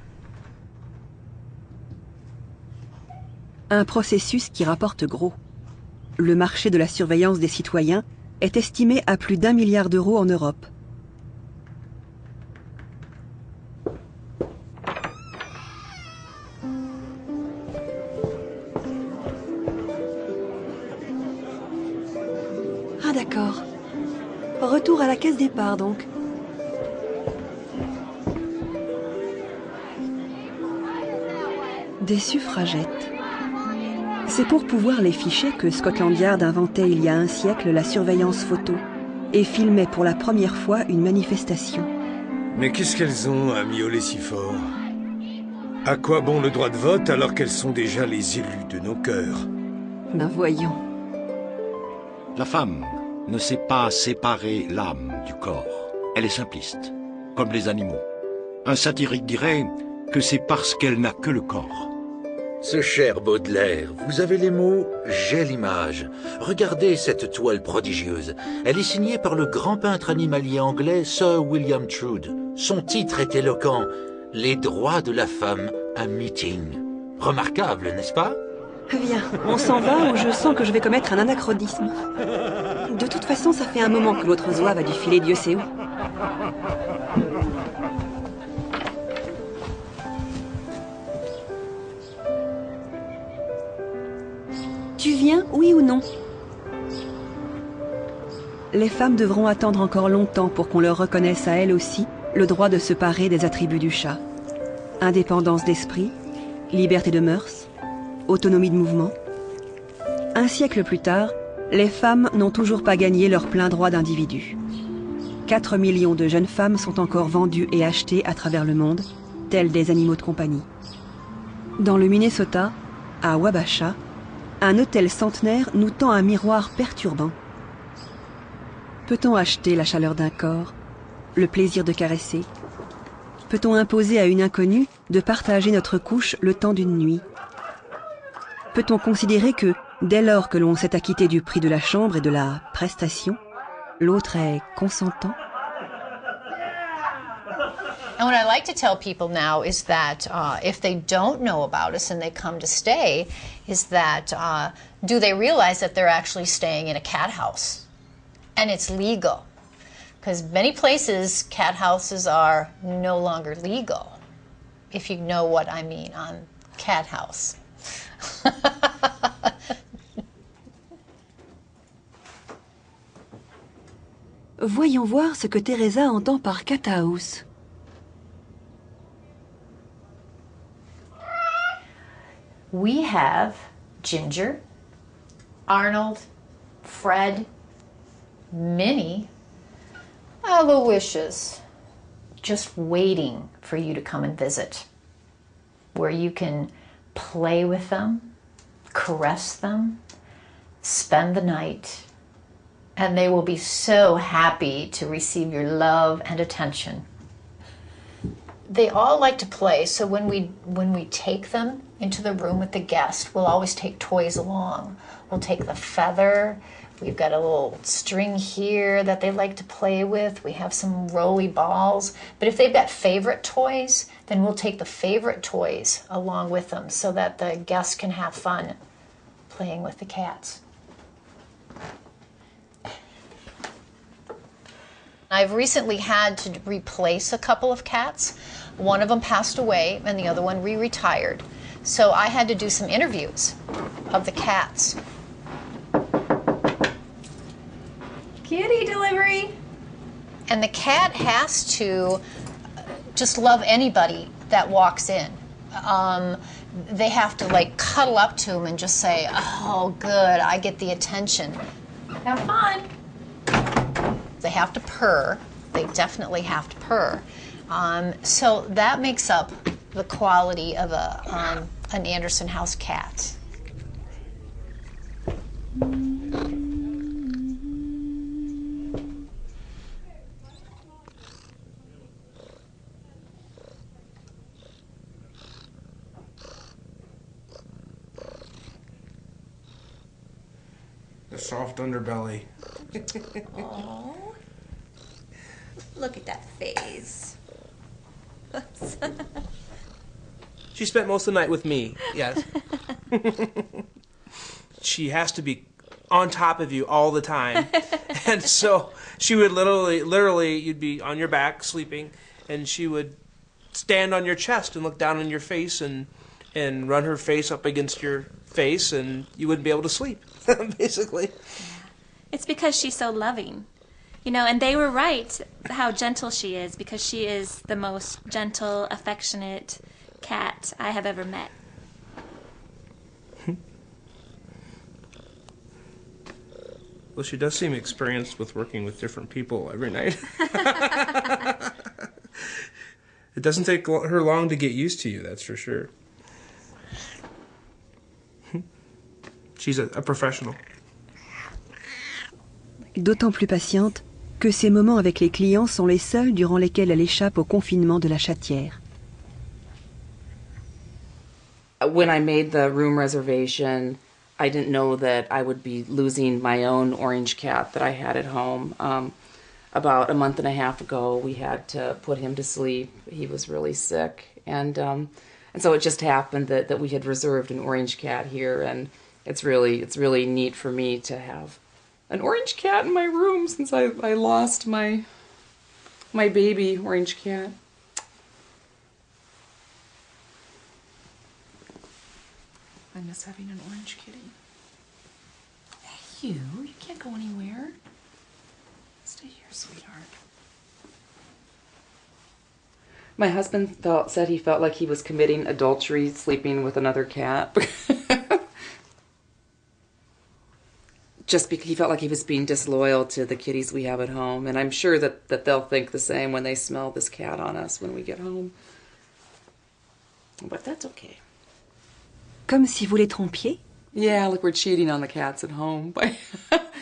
Un processus qui rapporte gros. le marché de la surveillance des citoyens est estimé à plus d'1 milliard d'euros en Europe. Ah d'accord. Retour à la caisse départ donc. Des suffragettes. C'est pour pouvoir les ficher que Scotland Yard inventait il y a un siècle la surveillance photo et filmait pour la première fois une manifestation. Mais qu'est-ce qu'elles ont à miauler si fort? À quoi bon le droit de vote alors qu'elles sont déjà les élus de nos cœurs? Ben voyons. La femme ne sait pas séparer l'âme du corps. Elle est simpliste, comme les animaux. Un satirique dirait que c'est parce qu'elle n'a que le corps. Ce cher Baudelaire, vous avez les mots « j'ai l'image ». Regardez cette toile prodigieuse. Elle est signée par le grand peintre animalier anglais Sir William Trude. Son titre est éloquent « Les droits de la femme, un meeting ». Remarquable, n'est-ce pas? Viens, on s'en va ou je sens que je vais commettre un anachronisme. De toute façon, ça fait un moment que l'autre zouave a dû filer Dieu sait où. Tu viens, oui ou non? Les femmes devront attendre encore longtemps pour qu'on leur reconnaisse à elles aussi le droit de se parer des attributs du chat. Indépendance d'esprit, liberté de mœurs, autonomie de mouvement. Un siècle plus tard, les femmes n'ont toujours pas gagné leur plein droit d'individu. 4 millions de jeunes femmes sont encore vendues et achetées à travers le monde, telles des animaux de compagnie. Dans le Minnesota, à Wabasha, un hôtel centenaire nous tend un miroir perturbant. Peut-on acheter la chaleur d'un corps, le plaisir de caresser? Peut-on imposer à une inconnue de partager notre couche le temps d'une nuit? Peut-on considérer que, dès lors que l'on s'est acquitté du prix de la chambre et de la prestation, l'autre est consentant? And what I like to tell people now is that if they don't know about us and they come to stay, is that do they realize that they're actually staying in a cat house? And it's legal. Because many places, cat houses are no longer legal, if you know what I mean on cat house. Voyons voir ce que Teresa entend par cat house. We have Ginger, Arnold, Fred, Minnie, Aloysius, just waiting for you to come and visit, where you can play with them, caress them, spend the night, and they will be so happy to receive your love and attention. They all like to play, so when we take them into the room with the guest, we'll always take toys along. We'll take the feather. We've got a little string here that they like to play with. We have some roly balls. But if they've got favorite toys, then we'll take the favorite toys along with them so that the guests can have fun playing with the cats. I've recently had to replace a couple of cats. One of them passed away and the other one re-retired. So I had to do some interviews of the cats. Kitty delivery! And the cat has to just love anybody that walks in. They have to like cuddle up to him and just say, oh good, I get the attention. Have fun! They have to purr. They definitely have to purr. So that makes up the quality of an Anderson House cat. The soft underbelly. Aww. Look at that face. She spent most of the night with me, yes. She has to be on top of you all the time. And so she would literally, you'd be on your back sleeping, and she would stand on your chest and look down on your face and run her face up against your face, and you wouldn't be able to sleep, basically. Yeah. It's because she's so loving. You know, and they were right how gentle she is, because she is the most gentle, affectionate cat I have ever met. Well, she does seem experienced with working with different people every night. It doesn't take her long to get used to you, that's for sure. She's a professional. D'autant plus patiente que ces moments avec les clients sont les seuls durant lesquels elle échappe au confinement de la chatière. When I made the room reservation, I didn't know that I would be losing my own orange cat that I had at home. About a month and a half ago, we had to put him to sleep. He was really sick, and so it just happened that we had reserved an orange cat here, and it's really neat for me to have an orange cat in my room since I lost my baby orange cat. I miss having an orange kitty. Hey, you can't go anywhere. Stay here, sweetheart. My husband said he felt like he was committing adultery sleeping with another cat. Just because he felt like he was being disloyal to the kitties we have at home. And I'm sure that they'll think the same when they smell this cat on us when we get home. But that's okay. Comme si vous les trompiez? Yeah, like we're cheating on the cats at home by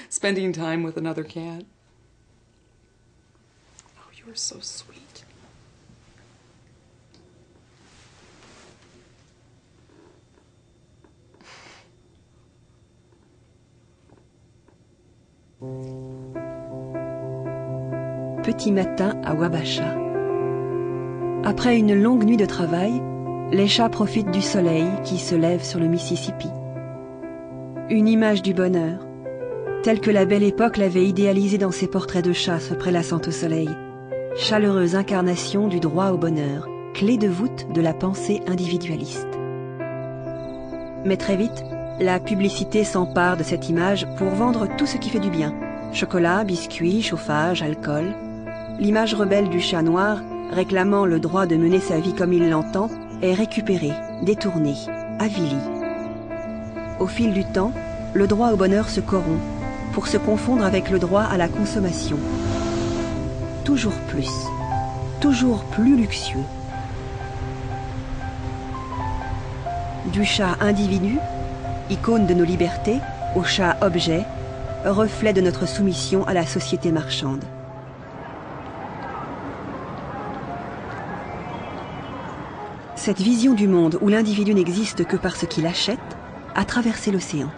spending time with another cat. Oh, you are so sweet. Petit matin à Wabasha. Après une longue nuit de travail, les chats profitent du soleil qui se lève sur le Mississippi. Une image du bonheur, telle que la Belle Époque l'avait idéalisée dans ses portraits de chats se prélassant au soleil. Chaleureuse incarnation du droit au bonheur, clé de voûte de la pensée individualiste. Mais très vite, la publicité s'empare de cette image pour vendre tout ce qui fait du bien. Chocolat, biscuits, chauffage, alcool. L'image rebelle du chat noir, réclamant le droit de mener sa vie comme il l'entend, est récupérée, détournée, avilie. Au fil du temps, le droit au bonheur se corrompt pour se confondre avec le droit à la consommation. Toujours plus luxueux. Du chat individu, icône de nos libertés, au chat objet, reflet de notre soumission à la société marchande. Cette vision du monde où l'individu n'existe que parce qu'il achète a traversé l'océan.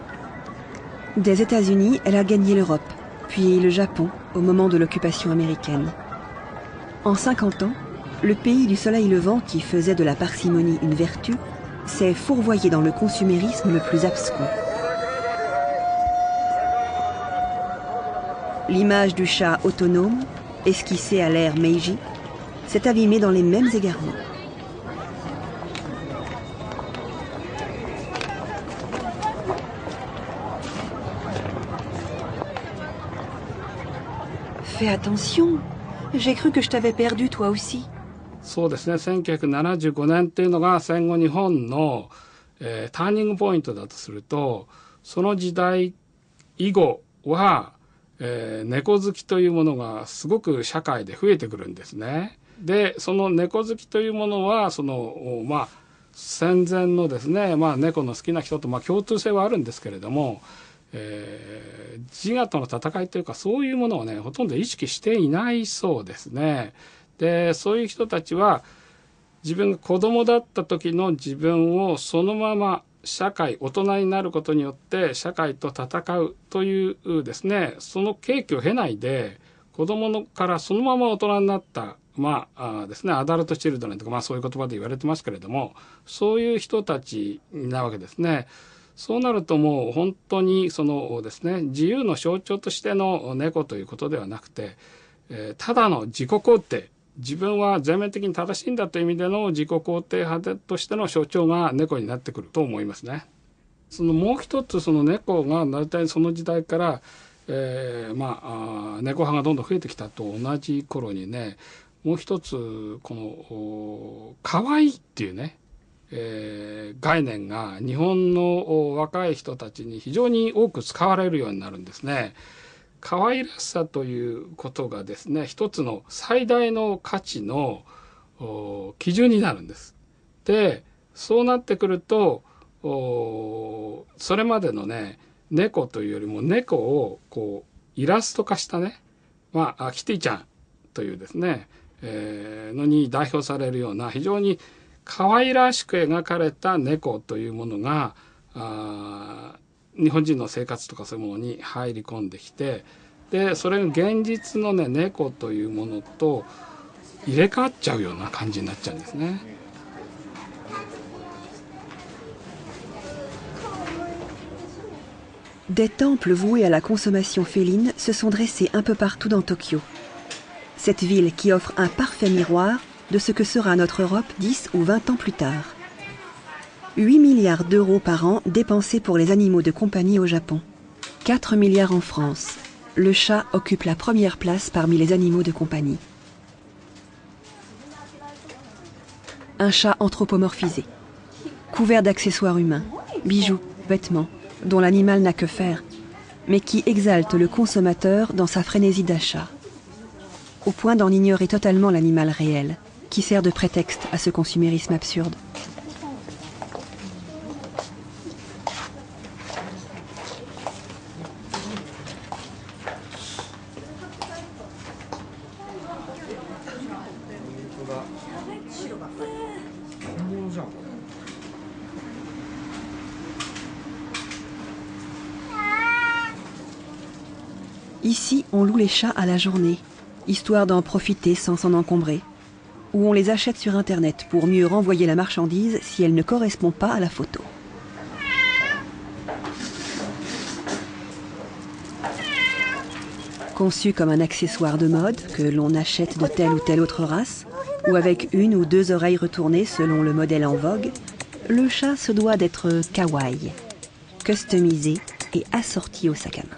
Des États-Unis, elle a gagné l'Europe, puis le Japon au moment de l'occupation américaine. En 50 ans, le pays du soleil levant qui faisait de la parcimonie une vertu s'est fourvoyé dans le consumérisme le plus abscon. L'image du chat autonome, esquissée à l'ère Meiji, s'est abîmée dans les mêmes égarements. Fais attention, j'ai cru que je t'avais perdu toi aussi. そうですね、1975年っていうのが戦後日本の、ターニングポイントだとすると、その時代以後は、猫好きというものがすごく社会で増えてくるんですね。で、その猫好きというものは、戦前のですね、猫の好きな人と共通性はあるんですけれども、自我との戦いというかそういうものをね、ほとんど意識していないそうですね。で、そういう人たちは自分が子供だった時の自分をそのまま大人になることによって社会と戦うというですね、その契機を経ないで子供からそのまま大人になったですね、アダルトチルドレンとかそういう言葉で言われてますけれども、そういう人たちなわけですね。そうなるともう本当にそのですね、自由の象徴としての猫ということではなくて、ただの自己肯定、自分は全面的に正しいんだという意味での自己肯定派としての象徴が猫になってくると思いますね。そのもう一つ、その猫が大体その時代から、猫派がどんどん増えてきたと同じ頃にね、もう一つこの可愛いっていうね、概念が日本の若い人たちに非常に多く使われるようになるんですね。可愛らしさということがですね、一つの最大の価値の基準になるんです。で、そうなってくると、それまでのね、猫というよりも猫をこうイラスト化したね、キティちゃんというですね、のに代表されるような非常に可愛らしく描かれた猫というものが日本人の生活とかそういうものに入り込んできて、でそれが現実のね猫というものと入れ替わっちゃうような感じになっちゃうんですね。Des temples voués à la consommation féline se sont dressés un peu partout dans Tokyo. Cette ville qui offre un parfait miroir de ce que sera notre Europe 10 ou 20 ans plus tard. 8 milliards d'euros par an dépensés pour les animaux de compagnie au Japon. 4 milliards en France. Le chat occupe la première place parmi les animaux de compagnie. Un chat anthropomorphisé, couvert d'accessoires humains, bijoux, vêtements, dont l'animal n'a que faire, mais qui exalte le consommateur dans sa frénésie d'achat, au point d'en ignorer totalement l'animal réel, qui sert de prétexte à ce consumérisme absurde. Ici, on loue les chats à la journée, histoire d'en profiter sans s'en encombrer, ou on les achète sur Internet pour mieux renvoyer la marchandise si elle ne correspond pas à la photo. Conçu comme un accessoire de mode que l'on achète de telle ou telle autre race, ou avec une ou deux oreilles retournées selon le modèle en vogue, le chat se doit d'être kawaii, customisé et assorti au sac à main.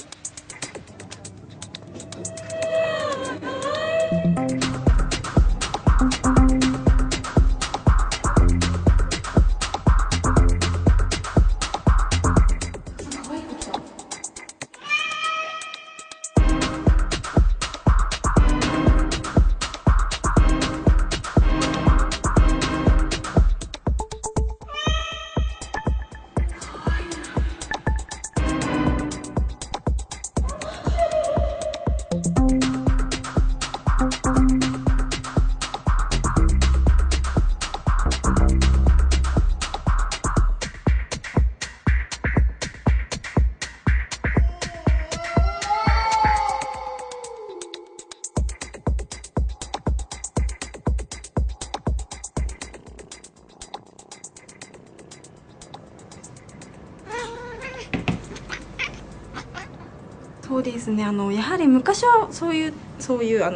そうですね、やはり昔はそういう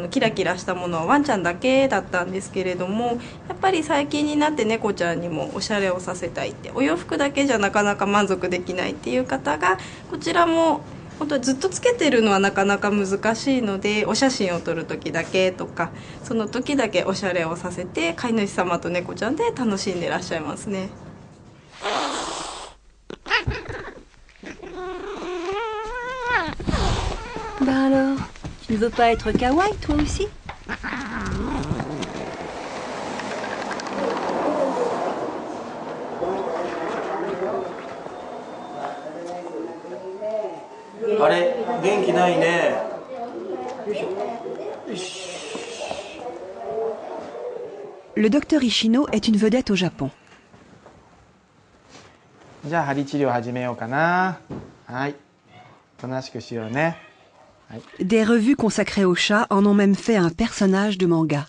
キラキラしたものはワンちゃんだけだったんですけれども、やっぱり最近になって猫ちゃんにもおしゃれをさせたいって、お洋服だけじゃなかなか満足できないっていう方が、こちらも本当にずっとつけてるのはなかなか難しいので、お写真を撮る時だけとか、その時だけおしゃれをさせて飼い主様と猫ちゃんで楽しんでいらっしゃいますね。Bah alors, tu ne veux pas être kawaii toi aussi? Le docteur Ishino est une vedette au Japon. Des revues consacrées aux chats en ont même fait un personnage de manga.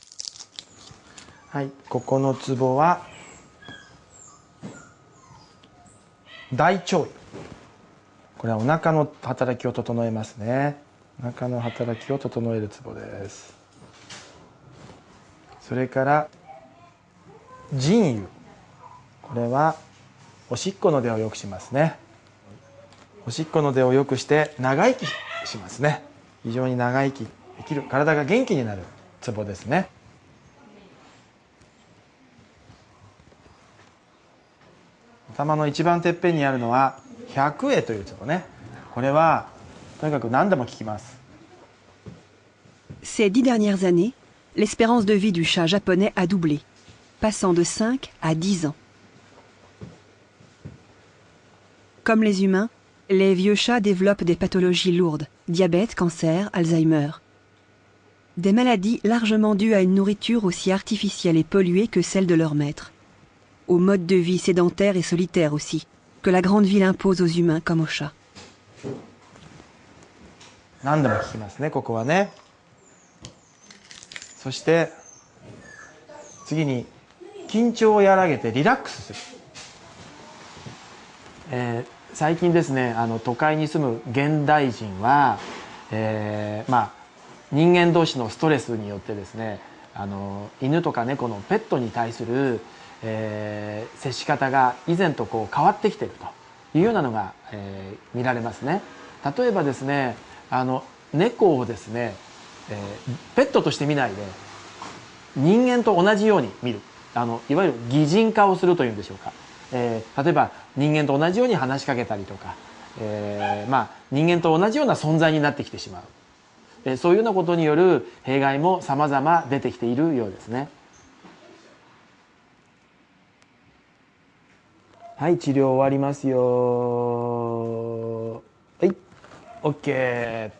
これはお腹の働きを整えますね。お腹の働きを整えるツボです。それから腎油、これはおしっこの出を良くしますね。おしっこの出を良くして長生きしますね。非常に長生きできる、体が元気になるツボですね。頭の一番てっぺんにあるのは百会というツボね。これはとにかく何でも効きます。Ces 10 dernières années, l'espérance de vie du chat japonais a doublé, passant de 5 à 10 ans. Comme les humains, les vieux chats développent des pathologies lourdes, diabète, cancer, Alzheimer. Des maladies largement dues à une nourriture aussi artificielle et polluée que celle de leur maître. Au mode de vie sédentaire et solitaire aussi, que la grande ville impose aux humains comme aux chats. 何でも効きますね、ここはね。そして次に緊張を和らげてリラックスする。最近ですね、都会に住む現代人は、人間同士のストレスによってですね、犬とか猫のペットに対する、接し方が以前とこう変わってきているというようなのが、見られますね。例えばですね、猫をですね、ペットとして見ないで人間と同じように見る、いわゆる擬人化をするというんでしょうか。例えば人間と同じように話しかけたりとか、人間と同じような存在になってきてしまう、そういうようなことによる弊害も様々出てきているようですね。はい、治療終わりますよ。はい、OK。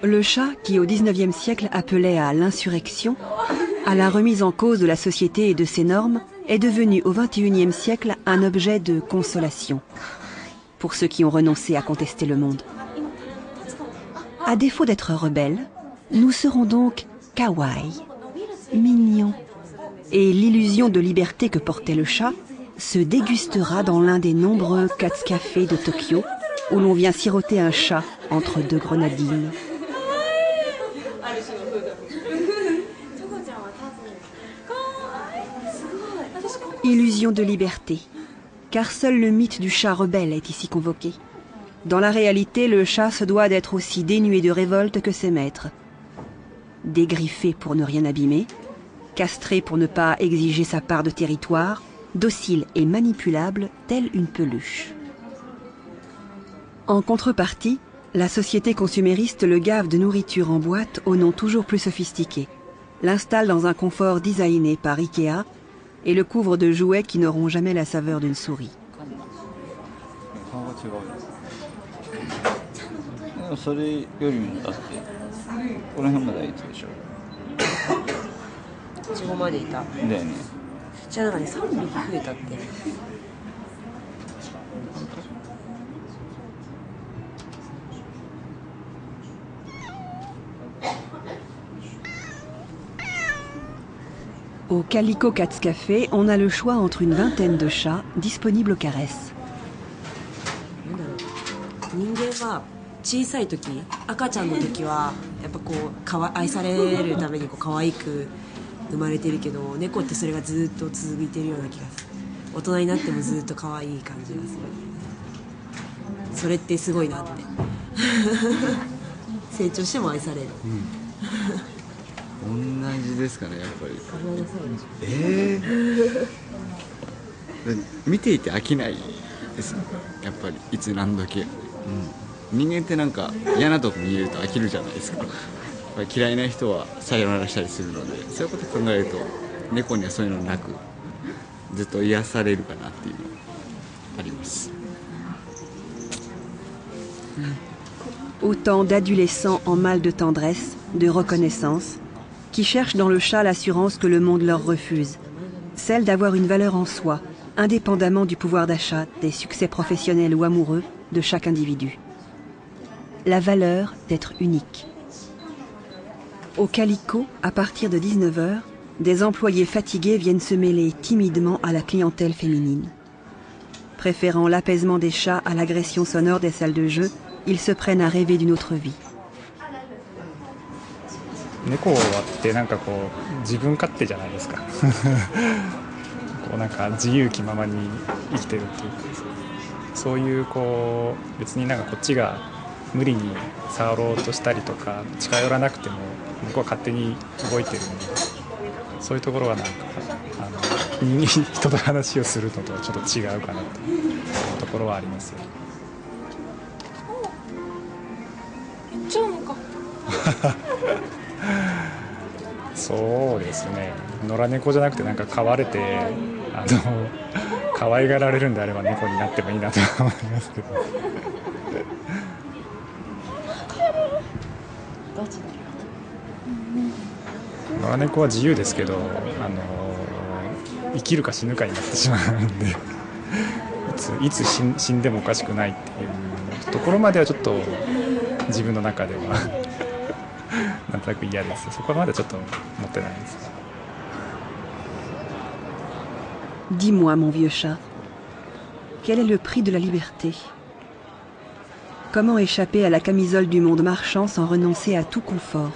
Le chat, qui au XIXe siècle appelait à l'insurrection, à la remise en cause de la société et de ses normes, est devenu au XXIe siècle un objet de consolation pour ceux qui ont renoncé à contester le monde. À défaut d'être rebelles, nous serons donc kawaii, mignons, et l'illusion de liberté que portait le chat se dégustera dans l'un des nombreux katsu-cafés de Tokyo où l'on vient siroter un chat entre deux grenadines. Illusion de liberté, car seul le mythe du chat rebelle est ici convoqué. Dans la réalité, le chat se doit d'être aussi dénué de révolte que ses maîtres. Dégriffé pour ne rien abîmer, castré pour ne pas exiger sa part de territoire, docile et manipulable telle une peluche. En contrepartie, la société consumériste le gave de nourriture en boîte au nom toujours plus sophistiqué, l'installe dans un confort designé par Ikea et le couvre de jouets qui n'auront jamais la saveur d'une souris. それよりもだってこの辺までいつでしょそこまでいただよね。じゃあなんかね3匹増えたって。Au Calico Cats Café, on a le choix entre une vingtaine de chats disponibles aux caresses. 人間は小さい時、赤ちゃんの時はやっぱこう愛されるためにこう可愛く生まれてるけど、猫ってそれがずっと続いてるような気がする。大人になってもずっと可愛い感じがする。それってすごいなって。成長しても愛される。同じですかね、やっぱり。見ていて飽きないですね、やっぱりいつ何時、人間ってなんか嫌なとこ見えると飽きるじゃないですか。やっぱり嫌いな人はさよならしたりするので、そういうこと考えると猫にはそういうのなくずっと癒されるかなっていうのはあります。Autant d'adolescents en mal de tendresse, de reconnaissance, qui cherchent dans le chat l'assurance que le monde leur refuse, celle d'avoir une valeur en soi, indépendamment du pouvoir d'achat, des succès professionnels ou amoureux de chaque individu. La valeur d'être unique. Au Calico, à partir de 19h, des employés fatigués viennent se mêler timidement à la clientèle féminine. Préférant l'apaisement des chats à l'agression sonore des salles de jeu, ils se prennent à rêver d'une autre vie. 猫ってなんかこう自分勝手じゃないですかこうなんか自由気ままに生きてるっていうか、そういうこう別になんかこっちが無理に触ろうとしたりとか近寄らなくても向こうは勝手に動いてるので、そういうところはなんか人と話をするのとはちょっと違うかなというところはありますよ。言っちゃうのかそうですね、野良猫じゃなくてなんか飼われて可愛がられるんであれば猫になってもいいなと思いますけど野良猫は自由ですけど、生きるか死ぬかになってしまうんでいつ死んでもおかしくないっていうところまではちょっと自分の中ではなんとなく嫌です。そこまでちょっと持ってないです。Dis-moi, mon vieux chat, quel est le prix de la liberté? Comment échapper à la camisole du monde marchand sans renoncer à tout confort?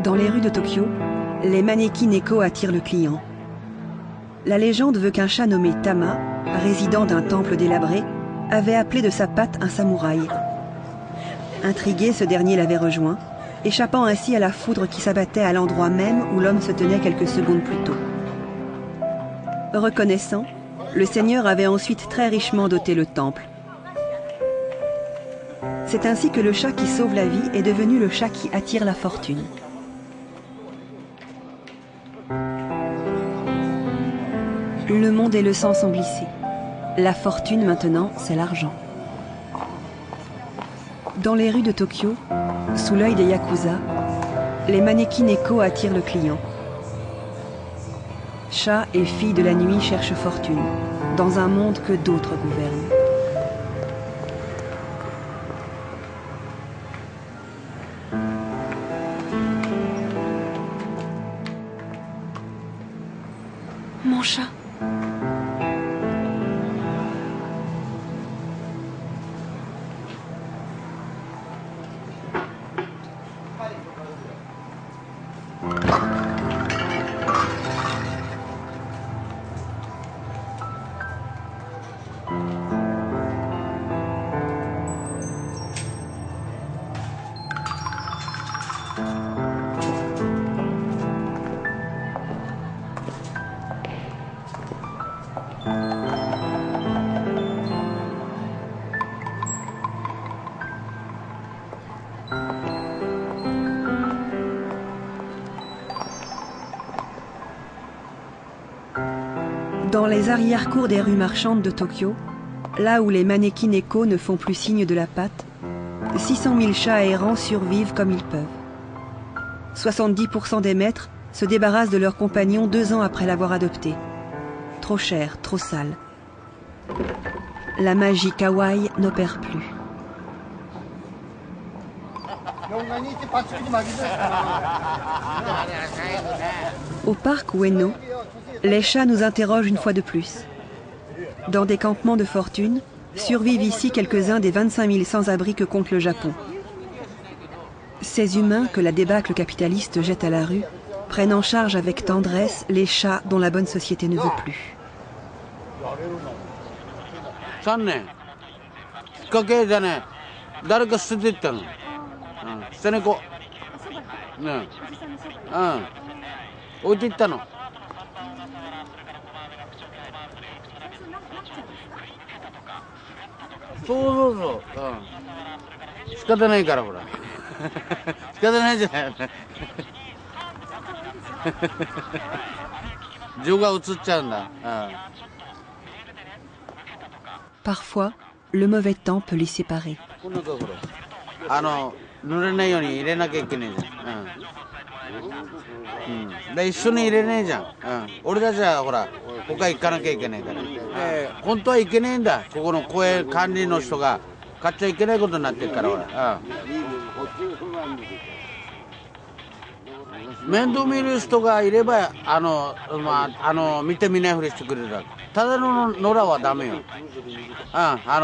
Dans les rues de Tokyo, les mannequins Neko attirent le client. La légende veut qu'un chat nommé Tama, résident d'un temple délabré, avait appelé de sa patte un samouraï. Intrigué, ce dernier l'avait rejoint, échappant ainsi à la foudre qui s'abattait à l'endroit même où l'homme se tenait quelques secondes plus tôt. Reconnaissant, le seigneur avait ensuite très richement doté le temple. C'est ainsi que le chat qui sauve la vie est devenu le chat qui attire la fortune. Le monde et le sang sont glissés. La fortune maintenant, c'est l'argent. Dans les rues de Tokyo, sous l'œil des yakuza, les mannequins Neko attirent le client. Chats et filles de la nuit cherchent fortune, dans un monde que d'autres gouvernent. Mon chat. Dans les arrière-cours des rues marchandes de Tokyo, là où les mannequins Neko ne font plus signe de la patte, 600 000 chats errants survivent comme ils peuvent. 70% des maîtres se débarrassent de leurs compagnons 2 ans après l'avoir adopté. Trop cher, trop sale. La magie kawaii n'opère plus. Au parc Ueno, les chats nous interrogent une fois de plus. Dans des campements de fortune, survivent ici quelques-uns des 25 000 sans-abri que compte le Japon. Ces humains que la débâcle capitaliste jette à la rue prennent en charge avec tendresse les chats dont la bonne société ne veut plus. 3年きっかけでね、誰か捨てていったの。捨て猫。ね、置いていったの。そうそうそう。仕方ないからほら。仕方ないじゃない。情が移っちゃうんだ。Parfois, le mauvais temps peut les séparer. 濡れないように入れなきゃいけないじゃん。で一緒に入れねえじゃん。俺たちはほら他行かなきゃいけないから。本当はいけねえんだ。ここの公園管理の人が買っちゃいけないことになってるからほら。面倒見る人がいれば見てみないふりしてくれるだけ。ただの野良はダメよ。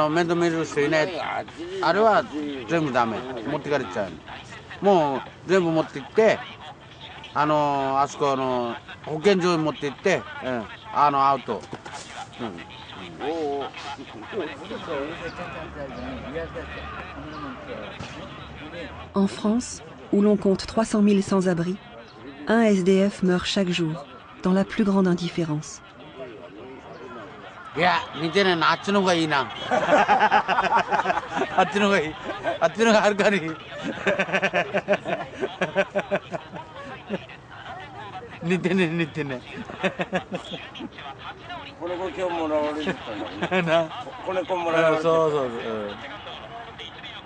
面倒見る人いない。あれは全部ダメ。持ってかれちゃう。もう全部持って行って、あそこの保健所に持って行って、アウト。En France, où l'on compte 300 000 sans-abri, un SDF meurt chaque jour, dans la plus grande indifférence. いや、似てないな。あっちの方がいいな。あっちの方がいい。あっちの方がはるかにいい。似てね、似てね。これ今日もらわれるかな。これもらわれる。そうそう。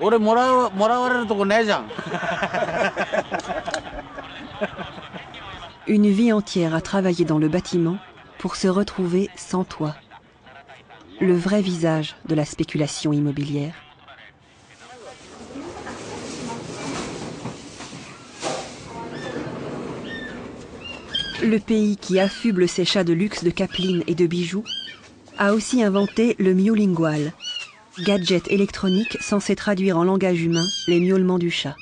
俺もらわれるとこねえじゃん。Une vie entière à travailler dans le bâtiment pour se retrouver sans toit. Le vrai visage de la spéculation immobilière. Le pays qui affuble ses chats de luxe de capeline et de bijoux a aussi inventé le miolingual, gadget électronique censé traduire en langage humain les miaulements du chat.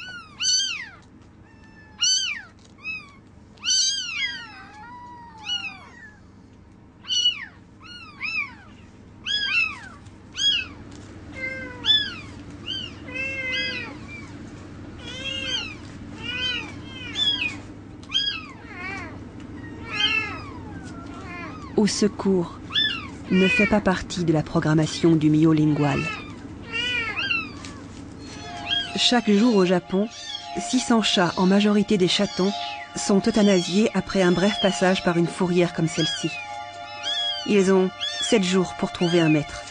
Au secours ne fait pas partie de la programmation du miolingual. Chaque jour au Japon, 600 chats, en majorité des chatons, sont euthanasiés après un bref passage par une fourrière comme celle-ci. Ils ont 7 jours pour trouver un maître.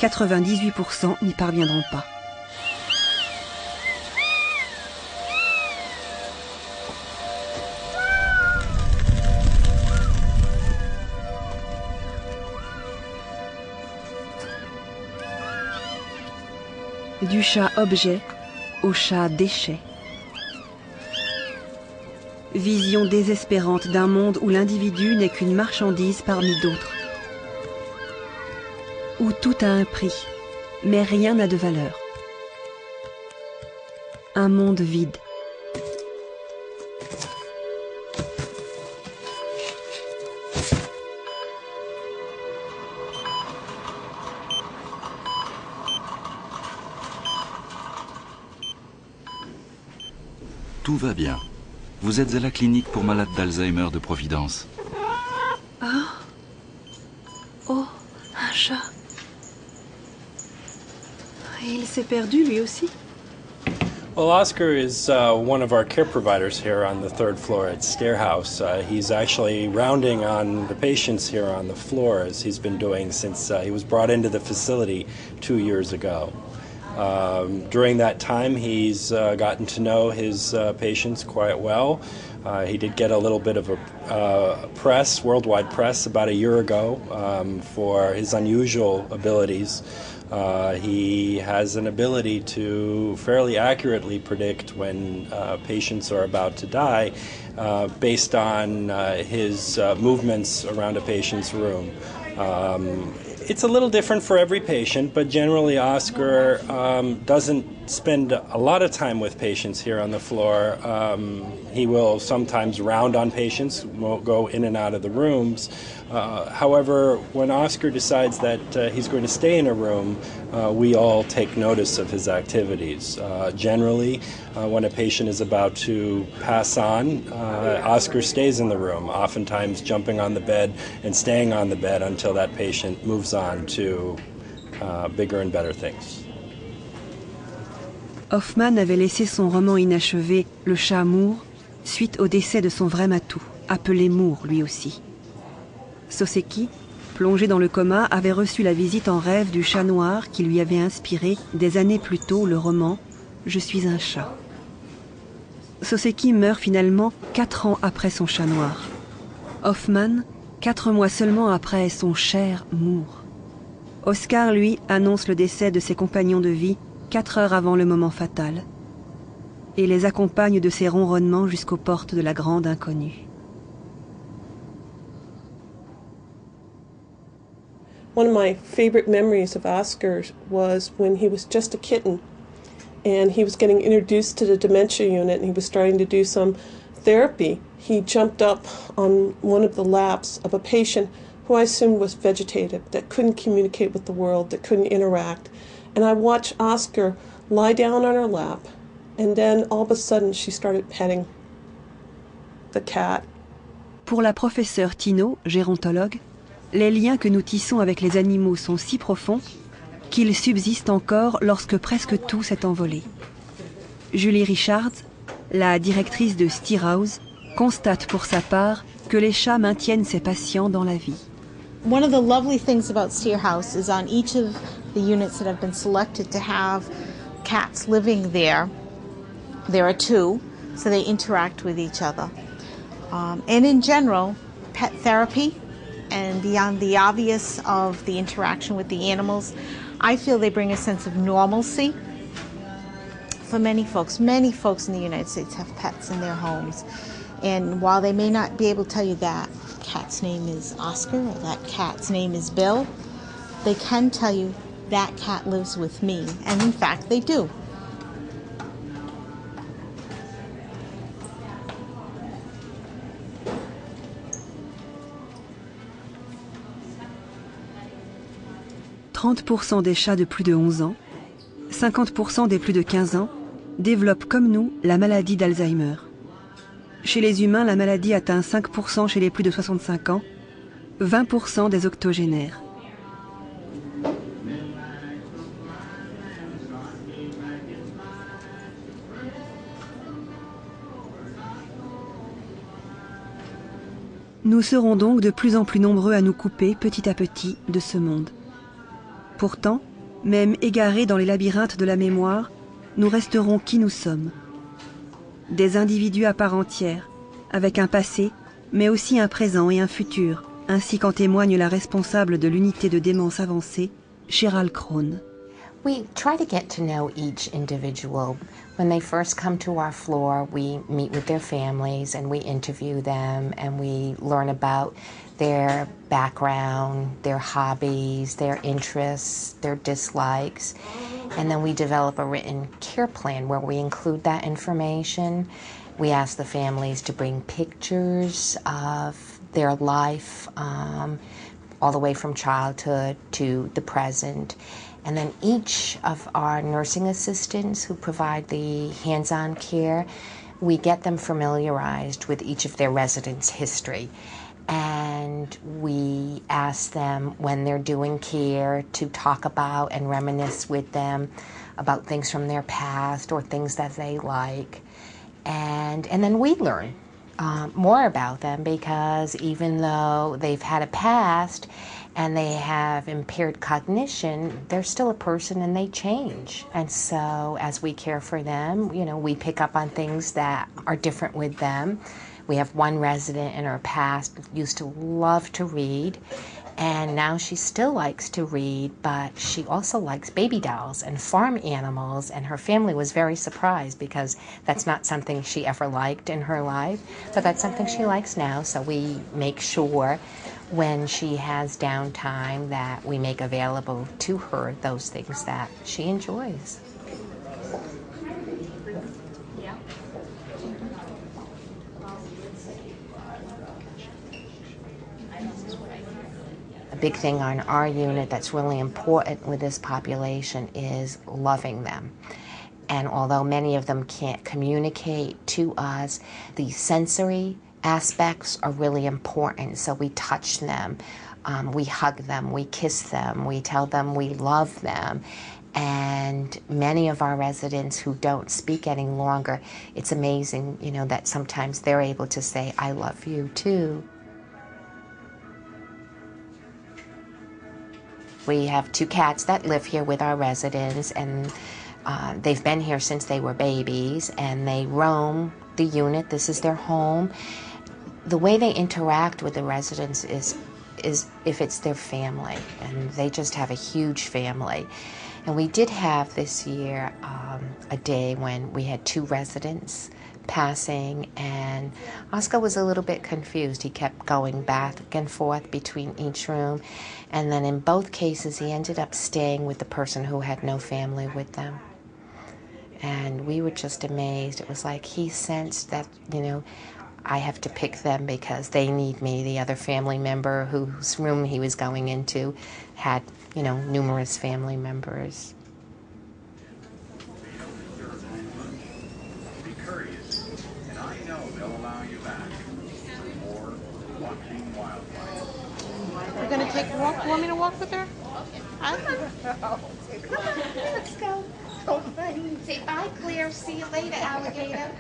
98% n'y parviendront pas. Du chat objet au chat déchet. Vision désespérante d'un monde où l'individu n'est qu'une marchandise parmi d'autres. Où tout a un prix, mais rien n'a de valeur. Un monde vide. Tout va bien. Vous êtes à la clinique pour malades d'Alzheimer de Providence. Ah. Oh, un chat. Il s'est perdu lui aussi. Well, Oscar is one of our care providers here on the 3rd floor at Stairhouse. He's actually rounding on the patients here on the floor, as he's been doing since he was brought into the facility 2 years ago. During that time, he's gotten to know his patients quite well. He did get a little bit of a press, worldwide press, about a year ago for his unusual abilities. He has an ability to fairly accurately predict when patients are about to die based on his movements around a patient's room. It's a little different for every patient, but generally Oscar doesn't spend a lot of time with patients here on the floor. He will sometimes round on patients, won't go in and out of the rooms. However, when Oscar decides that he's going to stay in a room, we all take notice of his activities. Generally, when a patient is about to pass on, Oscar stays in the room, oftentimes jumping on the bed and staying on the bed until that patient moves on to bigger and better things. Hoffman avait laissé son roman inachevé, Le chat Moore, suite au décès de son vrai matou, appelé Moore lui aussi. Soseki, plongé dans le coma, avait reçu la visite en rêve du chat noir qui lui avait inspiré, des années plus tôt, le roman je suis un chat. Soseki meurt finalement 4 ans après son chat noir. Hoffman, 4 mois seulement après son cher mourt. Oscar, lui, annonce le décès de ses compagnons de vie 4 heures avant le moment fatal et les accompagne de ses ronronnements jusqu'aux portes de la grande inconnue. One of my favorite memories of Oscar was when he was just a kitten and he was getting introduced to the dementia unit and he was starting to do some therapy. He jumped up on one of the laps of a patient who I assumed was vegetative, that couldn't communicate with the world, that couldn't interact. And I watched Oscar lie down on her lap, and then all of a sudden she started petting the cat. Pour la professeure Tino, gérontologue, les liens que nous tissons avec les animaux sont si profonds qu'ils subsistent encore lorsque presque tout s'est envolé. Julie Richards, la directrice de Steerhouse, constate pour sa part que les chats maintiennent ses patients dans la vie. One of the lovely things about Steerhouse is on each of the units that have been selected to have cats living there are 2, so they interact with each other. And in general, pet therapy, and beyond the obvious of the interaction with the animals, I feel they bring a sense of normalcy for many folks. Many folks in the United States have pets in their homes. And while they may not be able to tell you that cat's name is Oscar or that cat's name is Bill, they can tell you that cat lives with me. And in fact, they do. « 30% des chats de plus de 11 ans, 50% des plus de 15 ans développent comme nous la maladie d'Alzheimer. Chez les humains, la maladie atteint 5% chez les plus de 65 ans, 20% des octogénaires. Nous serons donc de plus en plus nombreux à nous couper petit à petit de ce monde. Pourtant, même égarés dans les labyrinthes de la mémoire, nous resterons qui nous sommes. Des individus à part entière, avec un passé, mais aussi un présent et un futur, ainsi qu'en témoigne la responsable de l'unité de démence avancée, Cheryl Krohn. We try to get to know each individual. When they first come to our floor, we meet with their families and we interview them and we learn about their background, their hobbies, their interests, their dislikes. And then we develop a written care plan where we include that information. We ask the families to bring pictures of their life, all the way from childhood to the present. And then each of our nursing assistants who provide the hands-on care, we get them familiarized with each of their residents' history. And we ask them when they're doing care to talk about and reminisce with them about things from their past or things that they like. And then we learn more about them, because even though they've had a past and they have impaired cognition, they're still a person and they change. And so as we care for them, you know, we pick up on things that are different with them. We have one resident in her past who used to love to read, and now she still likes to read, but she also likes baby dolls and farm animals, and her family was very surprised because that's not something she ever liked in her life, but that's something she likes now. So we make sure when she has downtime that we make available to her those things that she enjoys. A big thing on our unit that's really important with this population is loving them. And although many of them can't communicate to us, the sensory aspects are really important. So we touch them, we hug them, we kiss them, we tell them we love them. And many of our residents who don't speak any longer, it's amazing, you know, that sometimes they're able to say, I love you too. We have 2 cats that live here with our residents, and They've been here since they were babies, and they roam the unit. This is their home. The way they interact with the residents is if it's their family, and they just have a huge family. And we did have this year a day when we had 2 residents passing, and Oscar was a little bit confused. He kept going back and forth between each room, and then in both cases he ended up staying with the person who had no family with them. And we were just amazed. It was like he sensed that, I have to pick them because they need me. The other family member whose room he was going into had, numerous family members. You're going to take a walk? Want me to walk with her? Let's go. Say bye, Claire. See you later, alligator.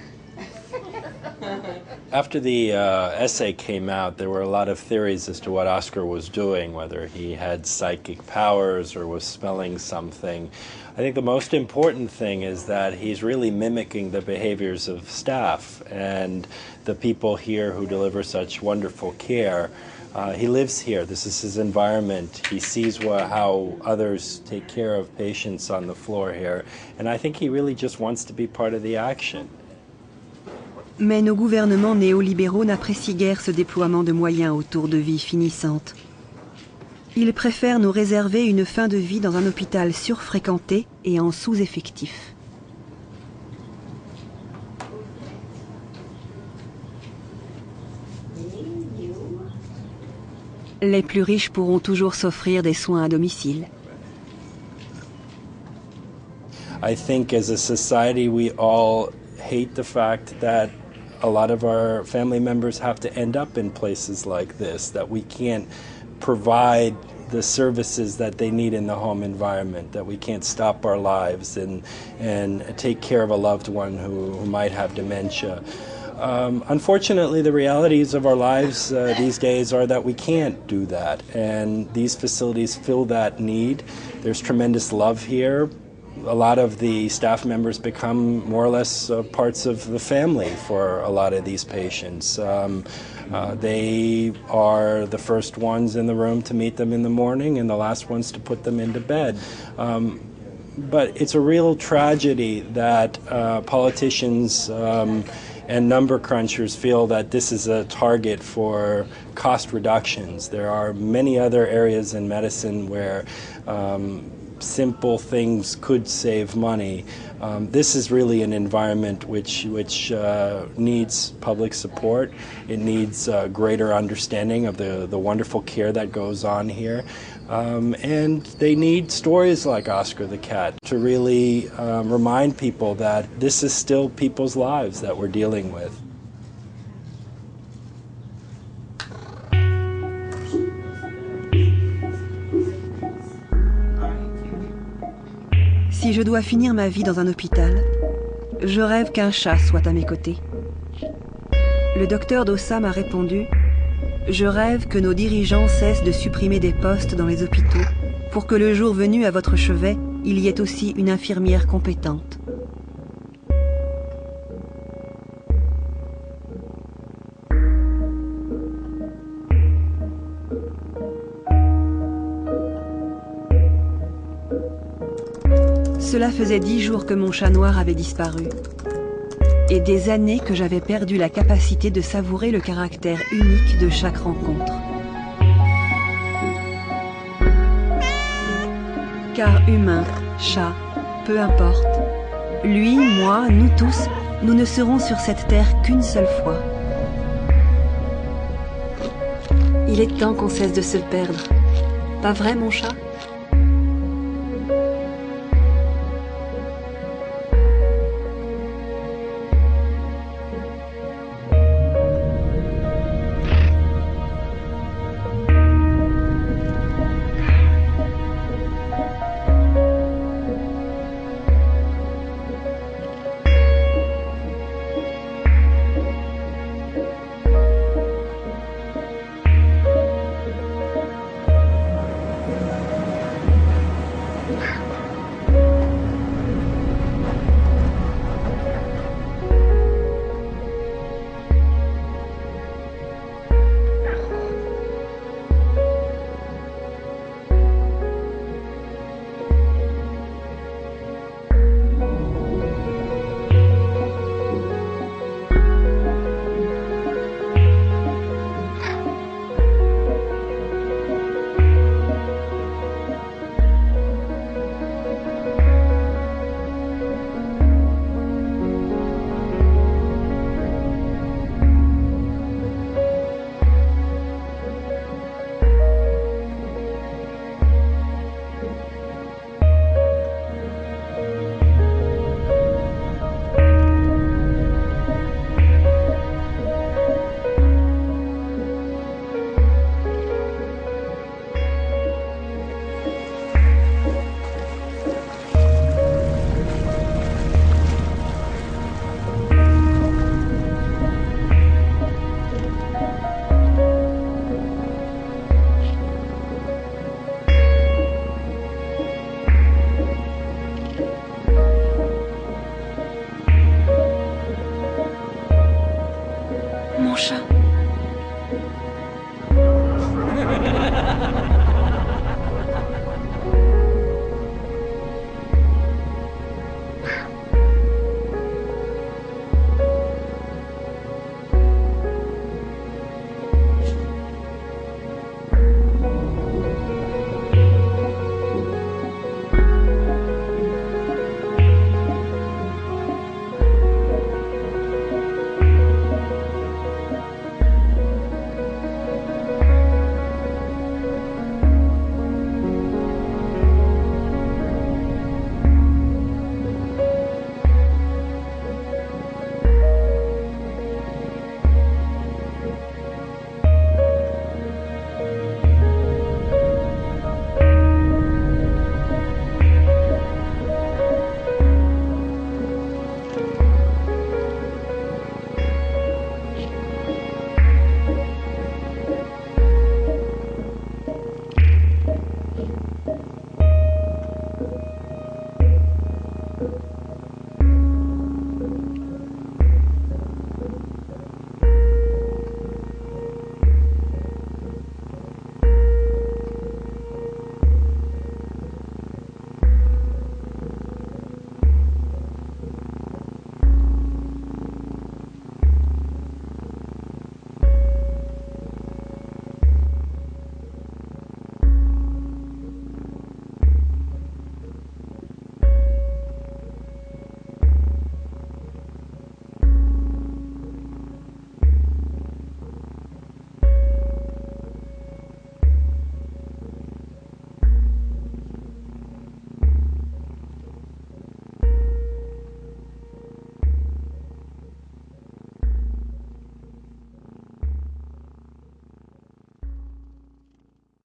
After the essay came out, there were a lot of theories as to what Oscar was doing, whether he had psychic powers or was smelling something. I think the most important thing is that he's really mimicking the behaviors of staff and the people here who deliver such wonderful care. He lives here. This is his environment. He sees how others take care of patients on the floor here. And I think he really just wants to be part of the action. Mais nos gouvernements néolibéraux n'apprécient guère ce déploiement de moyens autour de vies finissantes. Ils préfèrent nous réserver une fin de vie dans un hôpital surfréquenté et en sous-effectif. Les plus riches pourront toujours s'offrir des soins à domicile. I think as a society we all hate the fact that a lot of our family members have to end up in places like this, that we can't provide the services that they need in the home environment, that we can't stop our lives and take care of a loved one who might have dementia. Unfortunately, the realities of our lives these days are that we can't do that, and these facilities fill that need. There's tremendous love here. A lot of the staff members become more or less parts of the family for a lot of these patients. They are the first ones in the room to meet them in the morning and the last ones to put them into bed. But it's a real tragedy that politicians and number crunchers feel that this is a target for cost reductions. There are many other areas in medicine where simple things could save money. This is really an environment which needs public support. It needs greater understanding of the wonderful care that goes on here. And they need stories like Oscar the Cat to really remind people that this is still people's lives that we're dealing with. Si je dois finir ma vie dans un hôpital, je rêve qu'un chat soit à mes côtés. Le docteur Dossa m'a répondu « Je rêve que nos dirigeants cessent de supprimer des postes dans les hôpitaux pour que le jour venu à votre chevet, il y ait aussi une infirmière compétente. » Cela faisait 10 jours que mon chat noir avait disparu, et des années que j'avais perdu la capacité de savourer le caractère unique de chaque rencontre. Car humain, chat, peu importe, lui, moi, nous tous, nous ne serons sur cette terre qu'une seule fois. Il est temps qu'on cesse de se perdre. Pas vrai, mon chat ?